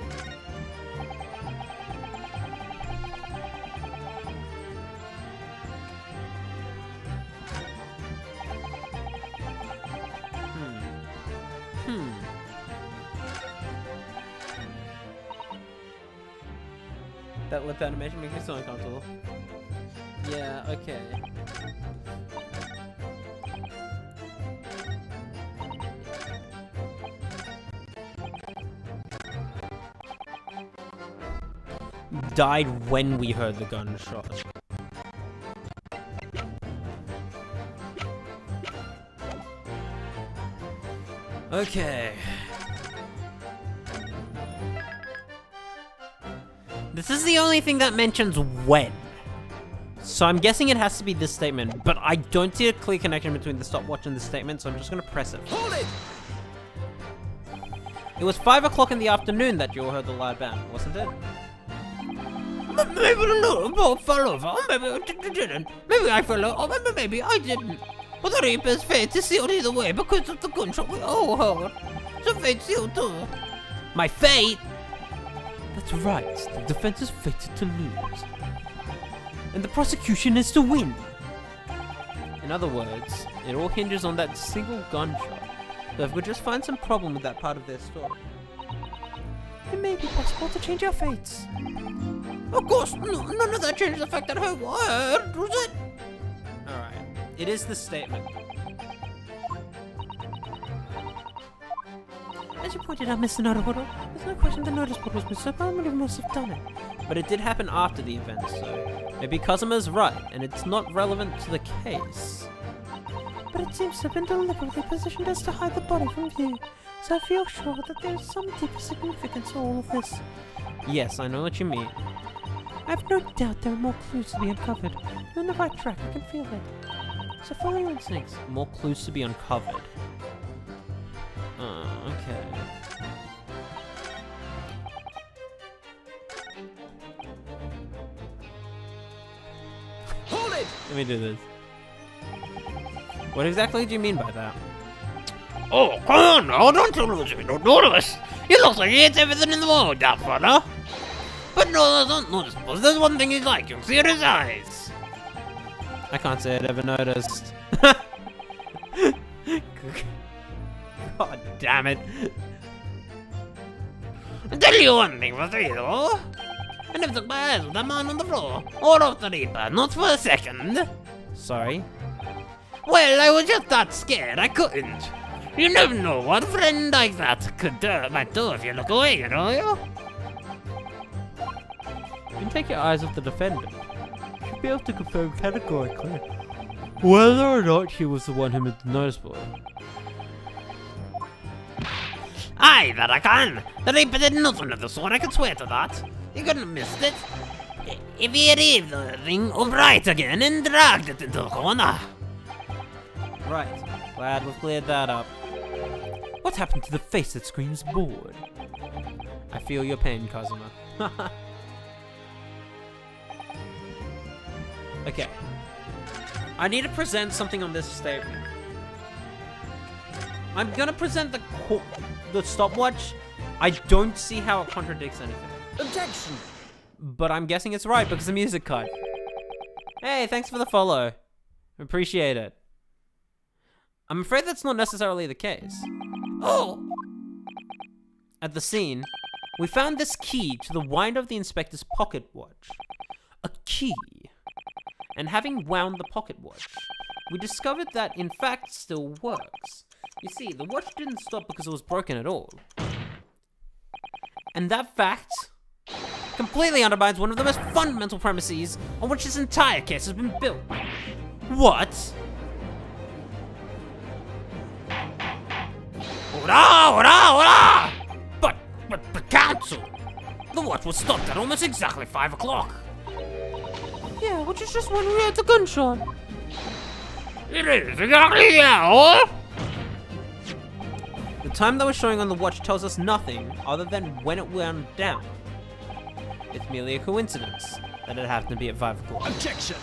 That lip animation makes me so uncomfortable. Yeah, okay. Died when we heard the gunshot. Okay. This is the only thing that mentions when. So I'm guessing it has to be this statement, but I don't see a clear connection between the stopwatch and the statement, so I'm just gonna press it. Hold it! It was 5 o'clock in the afternoon that you all heard the loud bang, wasn't it? Maybe the boat fell over. Maybe I didn't. Maybe I fell over. Maybe I didn't. But the Reaper's fate is sealed either way because of the gunshot we all heard. The fate's sealed too. My fate? That's right. The defense is fated to lose. And the prosecution is to win. In other words, it all hinges on that single gunshot. So if we just find some problem with that part of their story. It may be possible to change our fates. Of course, none of that changed the fact that her word was it. Alright. It is the statement. As you pointed out, Mr. Naruhodo, there's no question the notice board was missed, so Palmer must have done it. But it did happen after the event, so maybe Kazuma's right, and it's not relevant to the case. But it seems to have been deliberately positioned as to hide the body from view, so I feel sure that there is some deeper significance to all of this. Yes, I know what you mean. I have no doubt there are more clues to be uncovered. You're on the right track, I can feel it. So follow your instincts. More clues to be uncovered. Okay. Hold it! Let me do this. What exactly do you mean by that? Oh, come on now, don't you lose me, don't notice. He looks like he hates everything in the world, that fella. But no, don't notice, boss. There's one thing he's like, you can see it in his eyes. I can't say I'd ever noticed. God damn it. I'll tell you one thing for three, though. I never took my eyes off that man on the floor, or off the Reaper, not for a second. Sorry. Well, I was just that scared, I couldn't. You never know what a friend like that might do if you look away, you know? You can take your eyes off the defendant. You should be able to confirm categorically whether or not he was the one who made the notice board. Aye, that I can. The Reaper did nothing of the sort, I can swear to that. You couldn't have missed it. If he had heaved the thing upright again and dragged it into the corner. Right. Glad we've cleared that up. What happened to the face that screams bored? I feel your pain, Kazuma. Okay. I need to present something on this statement. I'm gonna present the stopwatch. I don't see how it contradicts anything. Objection! But I'm guessing it's right because the music cut. Hey, thanks for the follow. Appreciate it. I'm afraid that's not necessarily the case. Oh! At the scene, we found this key to the wind of the inspector's pocket watch. A key. And having wound the pocket watch, we discovered that in fact still works. You see, the watch didn't stop because it was broken at all. And that fact completely undermines one of the most fundamental premises on which this entire case has been built. What? Hurrah! But counsel! The watch was stopped at almost exactly 5 o'clock. Yeah, which is just when we heard the gunshot. It is exactly now. The time that was showing on the watch tells us nothing other than when it wound down. It's merely a coincidence that it happened to be at 5 o'clock. Objection!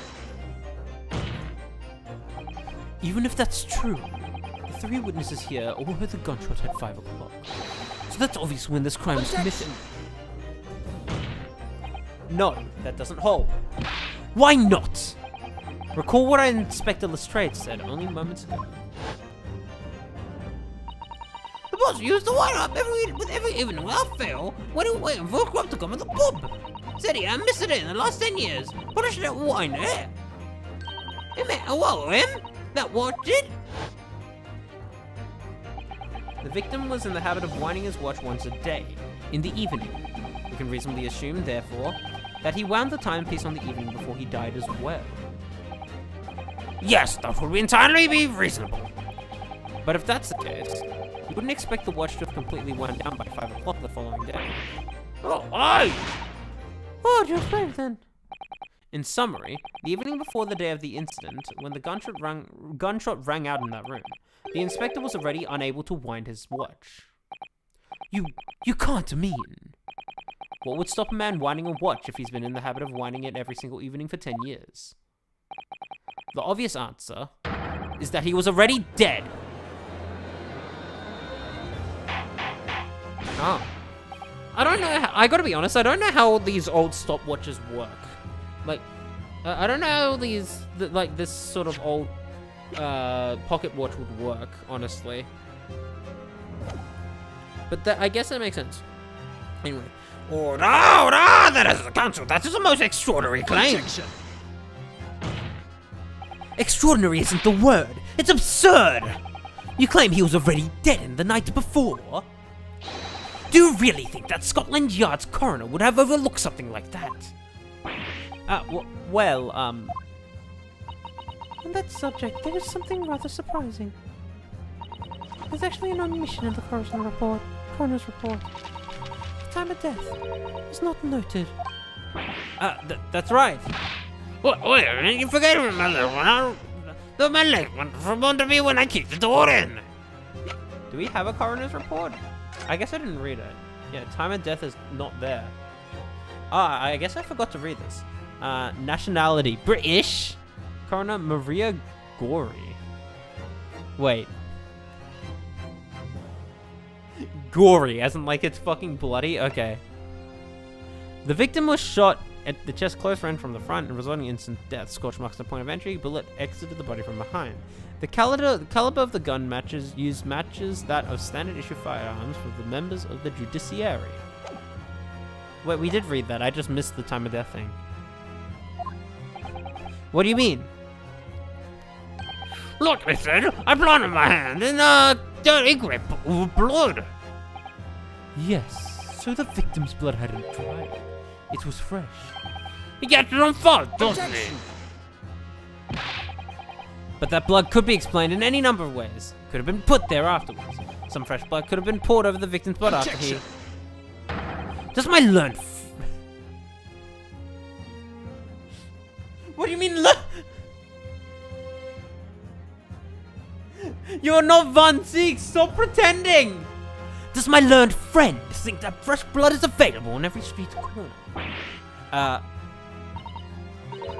Even if that's true, the 3 witnesses here all heard the gunshot at 5 o'clock. So that's obvious when this crime was committed. No, that doesn't hold. Why not? Recall what Inspector Lestrade said only moments ago. The boss used to wire up with every evening without fail when he was waiting for a crop to come at the pub. Said he hadn't missed it in the last 10 years. But I should wind it. It meant a while him that watched it. The victim was in the habit of winding his watch once a day, in the evening. We can reasonably assume, therefore, that he wound the timepiece on the evening before he died as well. Yes, that would entirely be reasonable. But if that's the case, you wouldn't expect the watch to have completely wound down by 5 o'clock the following day. Oh, aye. Oh, just brave then. In summary, the evening before the day of the incident, when the gunshot rang out in that room, the inspector was already unable to wind his watch. You can't mean. What would stop a man winding a watch if he's been in the habit of winding it every single evening for 10 years? The obvious answer is that he was already dead. Oh. I don't know how, I gotta be honest, I don't know how these old stopwatches work. Like, I don't know how this sort of old pocket watch would work, honestly. But I guess that makes sense. Anyway. Oh, no, that is the council. That is a most extraordinary claim. Objection. Extraordinary isn't the word. It's absurd. You claim he was already dead in the night before? Do you really think that Scotland Yard's coroner would have overlooked something like that? On that subject, there is something rather surprising. There's actually an omission in the coroner's report. The time of death is not noted. That's right. Wait, you forget my little one. My leg went from under me when I kicked the door in. Do we have a coroner's report? I guess I didn't read it. Yeah, time of death is not there. I guess I forgot to read this. Nationality, British. Coroner Maria Gorey. Wait. Gory, as in like it's fucking bloody? Okay. The victim was shot at the chest close range from the front and resulting in instant death. Scorch marks the point of entry. Bullet exited the body from behind. The caliber of the gun matches that of standard issue firearms for the members of the judiciary. Wait, we did read that. I just missed the time of death thing. What do you mean? Like I said, I planted my hand in a dirty grip of blood. Yes, so the victim's blood hadn't dried. It was fresh. He gets it on fault, doesn't he? But that blood could be explained in any number of ways. Could have been put there afterwards. Some fresh blood could have been poured over the victim's blood after he... Does my learned... What do you mean You're not Van Ziek, stop pretending! Does my learned friend think that fresh blood is available in every street corner?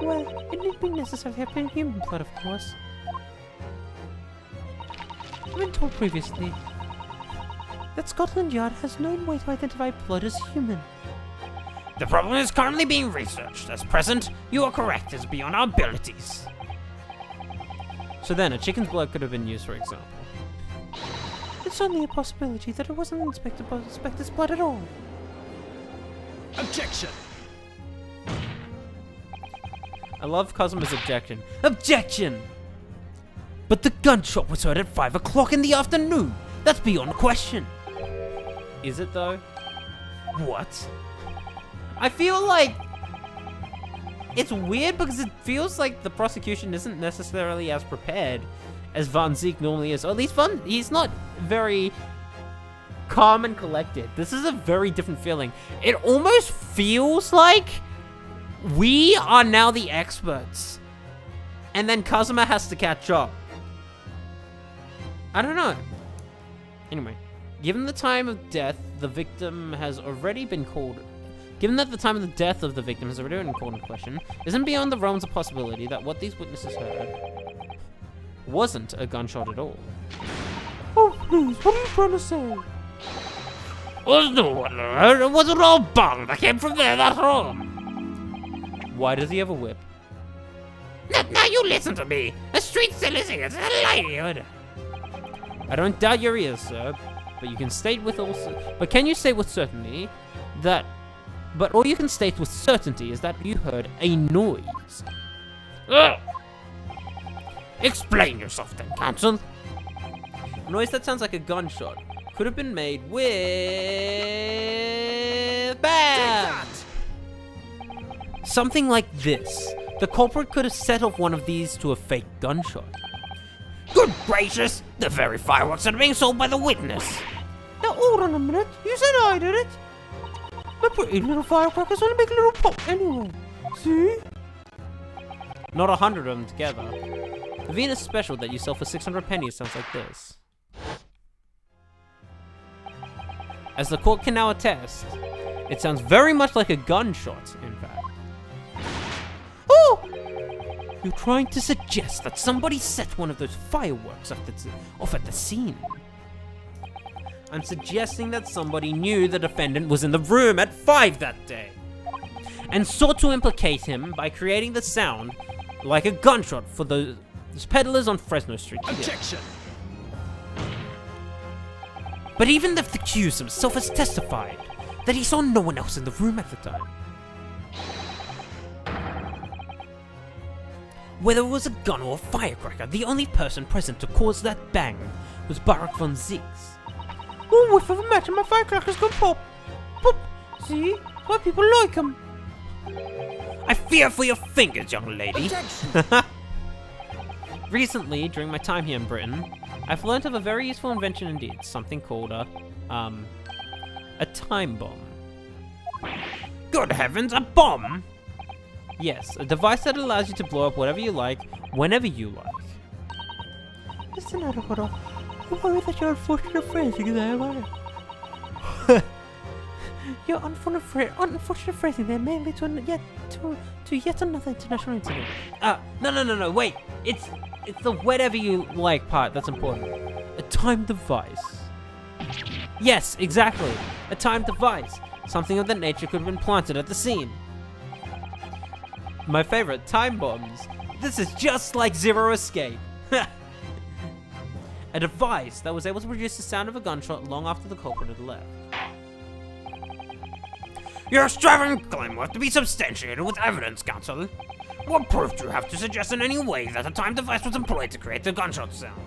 Well, it need be necessary to have been human blood, of course. I've been told previously that Scotland Yard has no way to identify blood as human. The problem is currently being researched. At present, you are correct. It's beyond our abilities. So then, a chicken's blood could have been used, for example. It's only a possibility that it wasn't Inspector's blood at all. Objection. I love Kazuma's objection. Objection! But the gunshot was heard at 5 o'clock in the afternoon. That's beyond question. Is it though? What? I feel like it's weird because it feels like the prosecution isn't necessarily as prepared as Van Ziek normally is. Or at least he's not very calm and collected. This is a very different feeling. It almost feels like we are now the experts. And then Kazuma has to catch up. I don't know. Anyway, given the time of death, the victim has already been called... Given that the time of the death of the victim has already been called in question, isn't beyond the realms of possibility that what these witnesses heard wasn't a gunshot at all. Oh, please, what are you trying to say? Was no one heard. It wasn't all bang that came from there, that's all. Why does he have a whip? Now you listen to me. A street solicitor is a livelihood. I don't doubt your ears, sir, but you can state with can you state with certainty that but all you can state with certainty is that you heard a noise. Ugh. Explain yourself then, Counsel. A noise that sounds like a gunshot could have been made with... Bam! Something like this. The culprit could have set off one of these to a fake gunshot. Good gracious! The very fireworks that are being sold by the witness. Now hold on a minute. You said I did it. My pretty little firecrackers only make a little pop anyway. See? Not 100 of them together. The Venus special that you sell for 600 pennies sounds like this. As the court can now attest, it sounds very much like a gunshot, in fact. Oh! You're trying to suggest that somebody set one of those fireworks off at the scene. I'm suggesting that somebody knew the defendant was in the room at 5 that day, and sought to implicate him by creating the sound like a gunshot for those peddlers on Fresno Street. Objection. But even the accused himself has testified that he saw no one else in the room at the time. Whether it was a gun or a firecracker, the only person present to cause that bang was Barak von Ziegs. One whiff of a match and my firecrackers go pop. Pop. See? Why people like them. I fear for your fingers, young lady. Objection. Recently, during my time here in Britain, I've learnt of a very useful invention indeed, something called a time bomb. Good heavens, a bomb! Yes, a device that allows you to blow up whatever you like, whenever you like. Listen, Naruto. I worry that you're unfortunate phrasing there, right? Your unfortunate phrasing there may lead to yet another international incident. No, wait. It's the whatever you like part that's important. A time device. Yes, exactly. A time device. Something of that nature could have been planted at the scene. My favorite, time bombs. This is just like Zero Escape. A device that was able to produce the sound of a gunshot long after the culprit had left. Your extravagant claim will have to be substantiated with evidence, Counsel. What proof do you have to suggest in any way that a time device was employed to create the gunshot sound?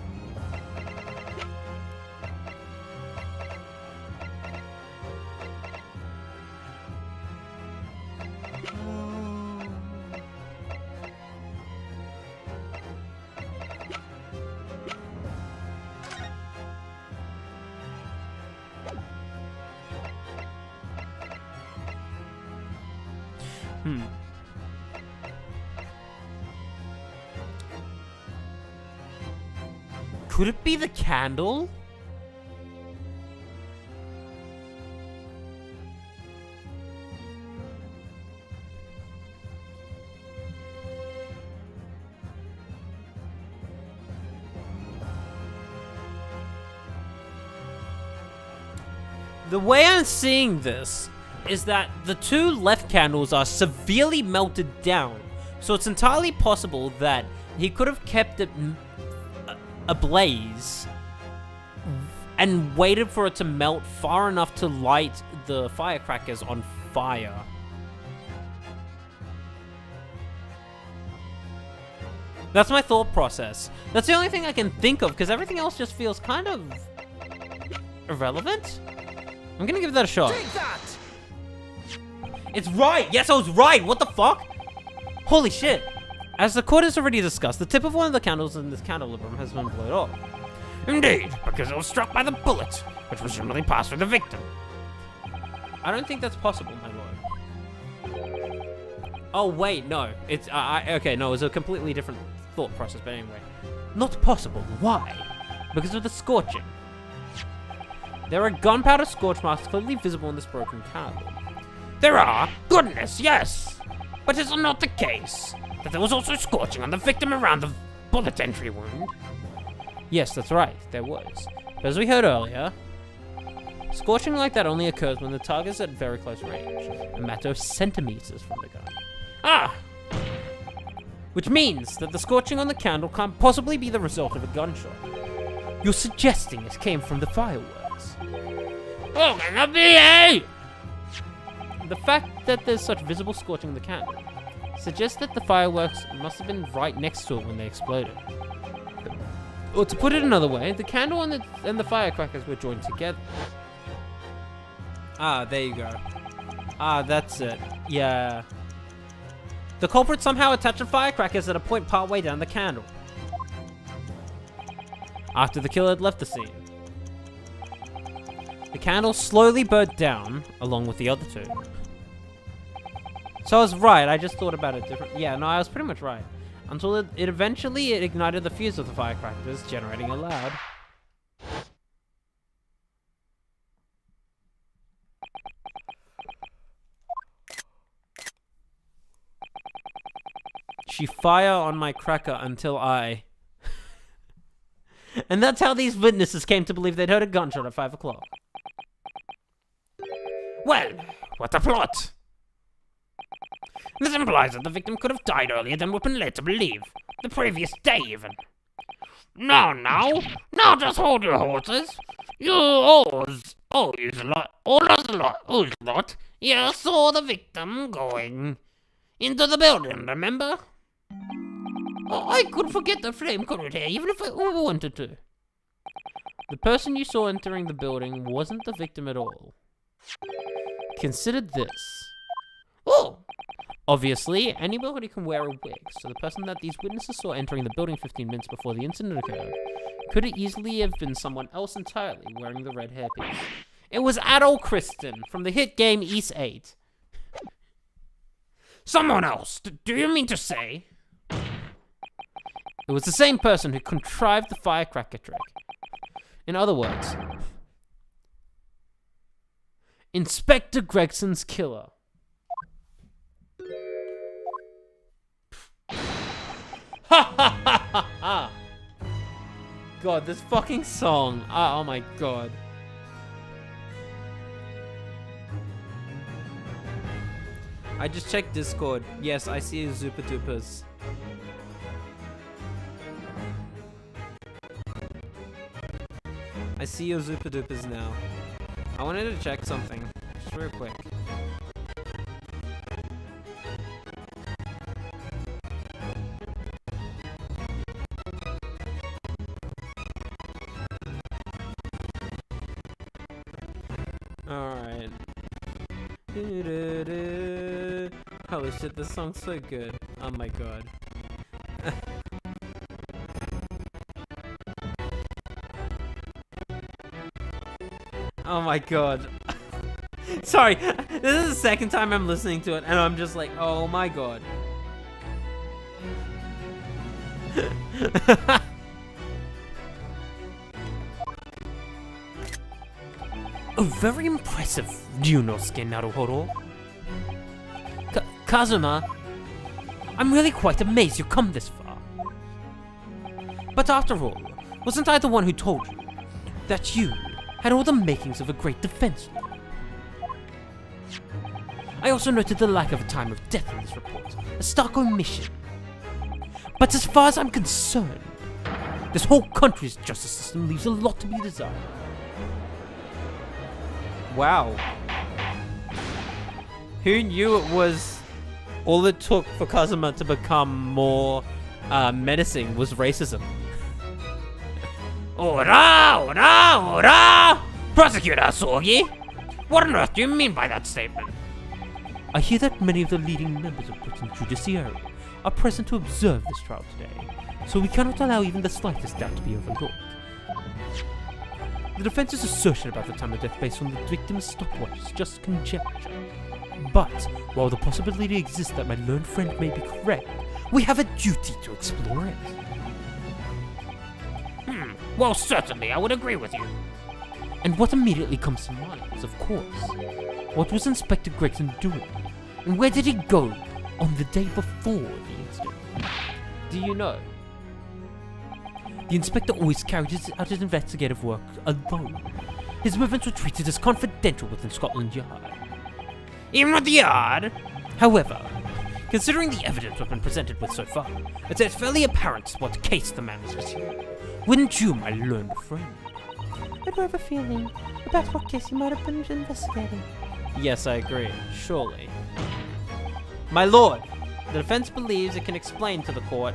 Could it be the candle? The way I'm seeing this is that the two left candles are severely melted down. So it's entirely possible that he could have kept it ablaze and waited for it to melt far enough to light the firecrackers on fire. That's my thought process. That's the only thing I can think of, because everything else just feels kind of irrelevant. I'm gonna give that a shot. Take that. It's right! Yes, I was right! What the fuck? Holy shit! As the court has already discussed, the tip of one of the candles in this candelabrum has been blown off. Indeed, because it was struck by the bullet, which was generally passed through the victim. I don't think that's possible, my lord. Oh, wait, no. It's, okay, no, it was a completely different thought process, but anyway. Not possible. Why? Because of the scorching. There are gunpowder scorch marks clearly visible in this broken candle. There are, goodness, yes! But is it not the case that there was also scorching on the victim around the bullet entry wound? Yes, that's right, there was. But as we heard earlier, scorching like that only occurs when the target is at very close range, a matter of centimeters from the gun. Ah! Which means that the scorching on the candle can't possibly be the result of a gunshot. You're suggesting it came from the fireworks. Oh, can that be, eh? The fact that there's such visible scorching of the candle suggests that the fireworks must have been right next to it when they exploded. Or to put it another way, the candle and the firecrackers were joined together. Ah, there you go. Ah, that's it. Yeah. The culprit somehow attached the firecrackers at a point partway down the candle, after the killer had left the scene. The candle slowly burnt down, along with the other two. So I was right, I just thought about it different. Yeah, no, I was pretty much right. Until it eventually ignited the fuse of the firecrackers, generating a loud. She fire on my cracker until I... And that's how these witnesses came to believe they'd heard a gunshot at 5 o'clock. Well, what a plot! This implies that the victim could have died earlier than we've been led to believe. The previous day, even. Now, just hold your horses. You always you saw the victim going into the building, remember? Oh, I could forget the flame couldn't here, even if I wanted to. The person you saw entering the building wasn't the victim at all. Consider this. Oh! Obviously, anybody can wear a wig, so the person that these witnesses saw entering the building 15 minutes before the incident occurred could easily have been someone else entirely wearing the red hairpiece. It was Adol Kristen from the hit game East 8. Someone else? Do you mean to say? It was the same person who contrived the firecracker trick. In other words, Inspector Gregson's killer. Ha ha ha ha ha! God, this fucking song. Oh my god. I just checked Discord. Yes, I see Zupa Dupas. I see your Zupa Dupas now. I wanted to check something. Just real quick. Alright. Holy shit, this song's so good. Oh my god. Oh my god. Sorry, this is the second time I'm listening to it and I'm just like, oh my god. Oh, very impressive, Ryunosuke Naruhodo. Kazuma, I'm really quite amazed you come this far. But after all, wasn't I the one who told you that you had all the makings of a great defense lawyer? I also noted the lack of a time of death in this report, a stark omission. But as far as I'm concerned, this whole country's justice system leaves a lot to be desired. Wow. Who knew it was all it took for Kazuma to become more menacing was racism? Ora! Ora! Ora! Prosecutor Sogi! What on earth do you mean by that statement? I hear that many of the leading members of Britain's judiciary are present to observe this trial today, so we cannot allow even the slightest doubt to be overlooked. The defense's assertion about the time of death based on the victim's stopwatch is just conjecture. But, while the possibility exists that my learned friend may be correct, we have a duty to explore it. Well, certainly, I would agree with you. And what immediately comes to mind is, of course, what was Inspector Gregson doing? And where did he go on the day before the incident? Do you know? The inspector always carried out his investigative work alone. His movements were treated as confidential within Scotland Yard. Even with the yard? However, considering the evidence we've been presented with so far, it's fairly apparent what case the man was pursuing. Wouldn't you, my learned friend? I do have a feeling about what case he might have been investigating. Yes, I agree. Surely. My lord, the defense believes it can explain to the court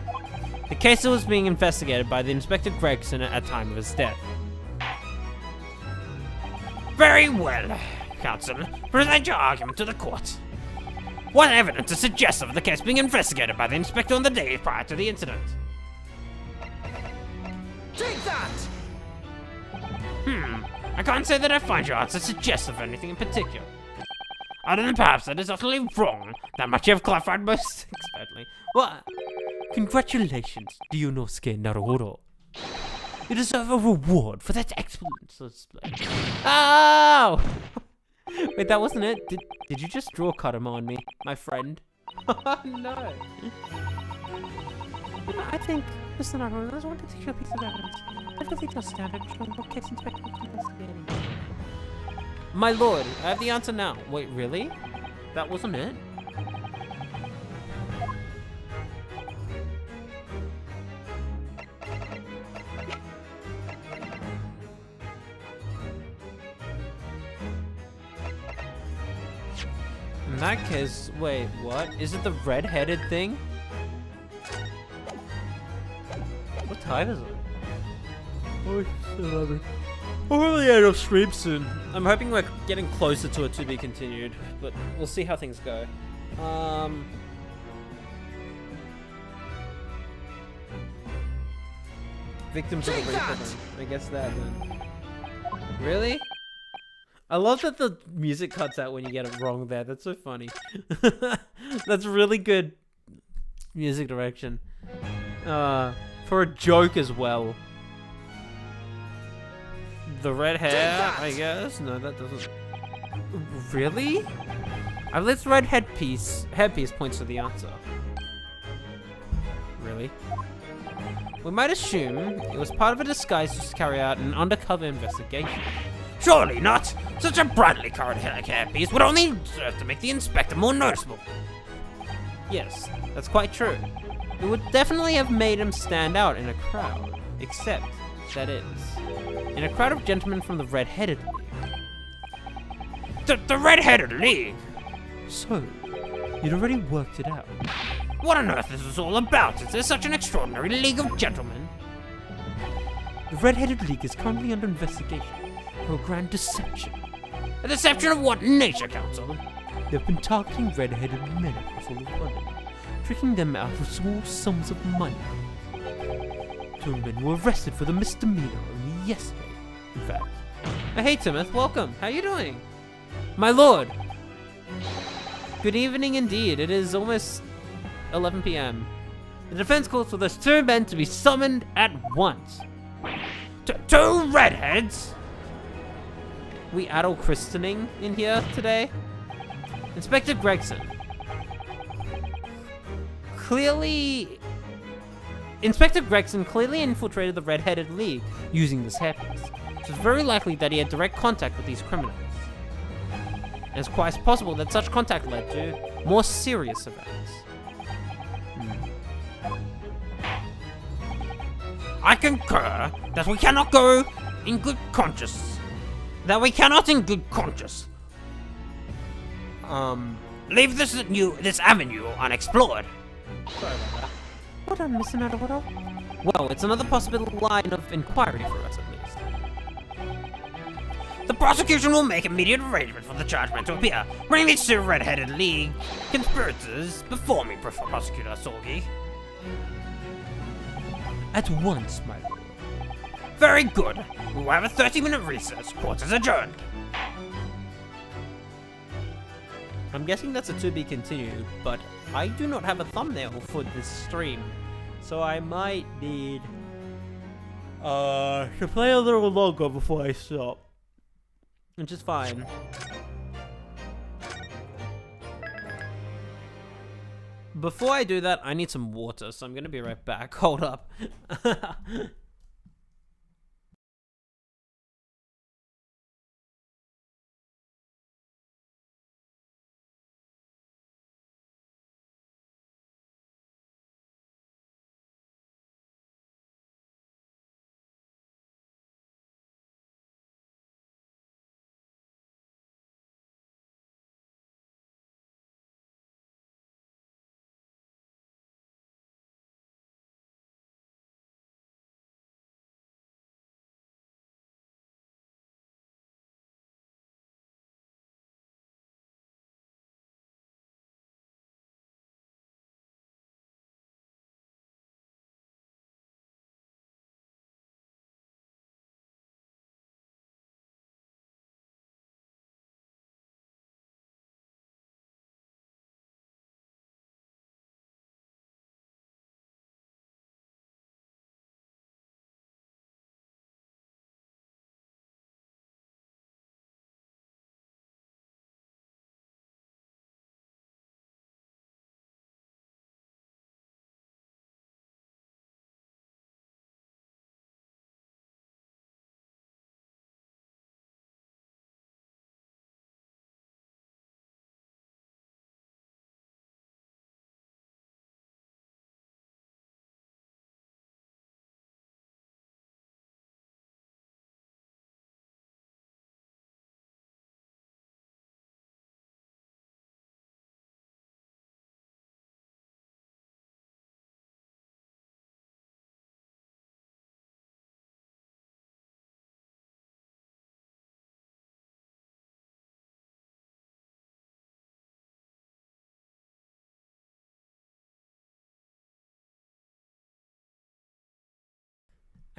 the case that was being investigated by the Inspector Gregson at the time of his death. Very well, counsel. Present your argument to the court. What evidence is suggestive of the case being investigated by the inspector on the day prior to the incident? Take that! I can't say that I find your answer suggestive of anything in particular. Other than perhaps that is utterly wrong, that much you have clarified most expertly. What? Congratulations, Ryunosuke Naruhodo. You deserve a reward for that excellent display. Oh! Wait, that wasn't it? Did you just draw Karama on me, my friend? No. I think, Mr. Naruhodo, there's one particular piece of evidence that really does stand out showing what case inspector is investigating. My lord, I have the answer now. Wait, really? That wasn't it? In that case, wait, what? Is it the red-headed thing? What time is it? Oh, it's 11. We'll probably end up stream soon. I'm hoping we're getting closer to a to be continued, but we'll see how things go. Victims of the Reaper then. I guess that then. Really? I love that the music cuts out when you get it wrong there. That's so funny. That's really good music direction. For a joke as well. The red hair, I guess? No, that doesn't... Really? I believe the red headpiece points to the answer. Really? We might assume it was part of a disguise used to carry out an undercover investigation. Surely not! Such a brightly colored hairpiece would only serve to make the inspector more noticeable. Yes, that's quite true. It would definitely have made him stand out in a crowd. Except, that is, in a crowd of gentlemen from the Red-Headed League. The Red-Headed League? So, you'd already worked it out. What on earth is this all about? Is there such an extraordinary league of gentlemen? The Red-Headed League is currently under investigation for a grand deception. A deception of what nature, counsel? They've been targeting red-headed men across all of London, tricking them out of small sums of money. 2 men were arrested for the misdemeanor only yesterday, in fact. Hey Timothy, welcome. How you doing? My lord! Good evening indeed. It is almost 11 p.m. The defense calls for those 2 men to be summoned at once. Two redheads? We adult christening in here today? Inspector Gregson. Inspector Gregson clearly infiltrated the Red-Headed League using this hairpiece. So it's very likely that he had direct contact with these criminals. And it's quite possible that such contact led to more serious events. I concur that we cannot go in good conscience. That we cannot in good conscience leave this avenue unexplored. Well done, Mr. Naruhodo. Well, it's another possible line of inquiry for us, at least. The prosecution will make immediate arrangements for the chargeman to appear. Bring these 2 Red-Headed League conspirators before me, Prosecutor Sorgi. At once, my lord. Very good. We will have a 30-minute recess. Court is adjourned. I'm guessing that's a to be continued, but I do not have a thumbnail for this stream, so I might need to play a little longer before I stop. which is fine. Before I do that, I need some water, so I'm gonna be right back. Hold up.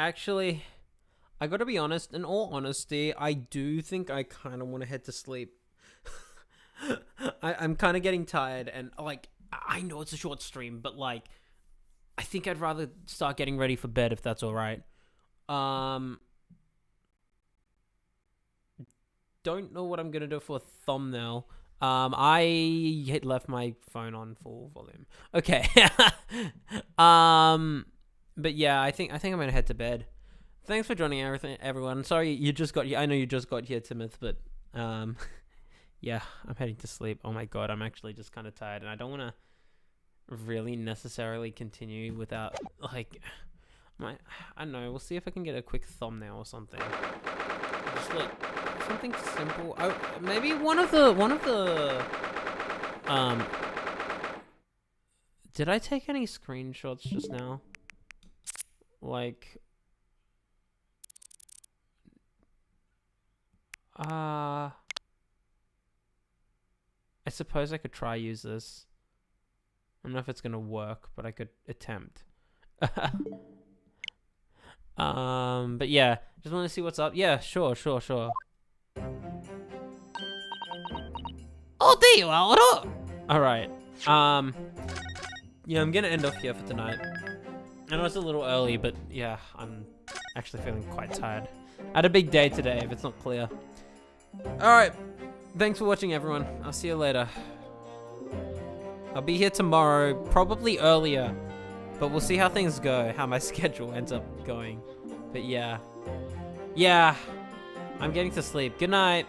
Actually, I gotta be honest. In all honesty, I do think I kind of want to head to sleep. I'm kind of getting tired, and like I know it's a short stream, but like I think I'd rather start getting ready for bed if that's all right. Don't know what I'm gonna do for a thumbnail. I had left my phone on full volume. Okay. But yeah, I think I'm gonna head to bed. Thanks for joining everyone. Sorry you just got here. I know you just got here, Timoth, but yeah, I'm heading to sleep. Oh my god, I'm actually just kind of tired, and I don't want to really necessarily continue without like I don't know. We'll see if I can get a quick thumbnail or something. Just like something simple. Oh, maybe one of the did I take any screenshots just now? Like I suppose I could try use this. I don't know if it's gonna work, but I could attempt. But yeah, just want to see what's up. Yeah, sure. Oh, there you are. What up? All right. Yeah, I'm gonna end off here for tonight. I know it's a little early, but yeah, I'm actually feeling quite tired. I had a big day today, if it's not clear. All right. Thanks for watching, everyone. I'll see you later. I'll be here tomorrow, probably earlier, but we'll see how things go, how my schedule ends up going. But yeah, I'm getting to sleep. Good night.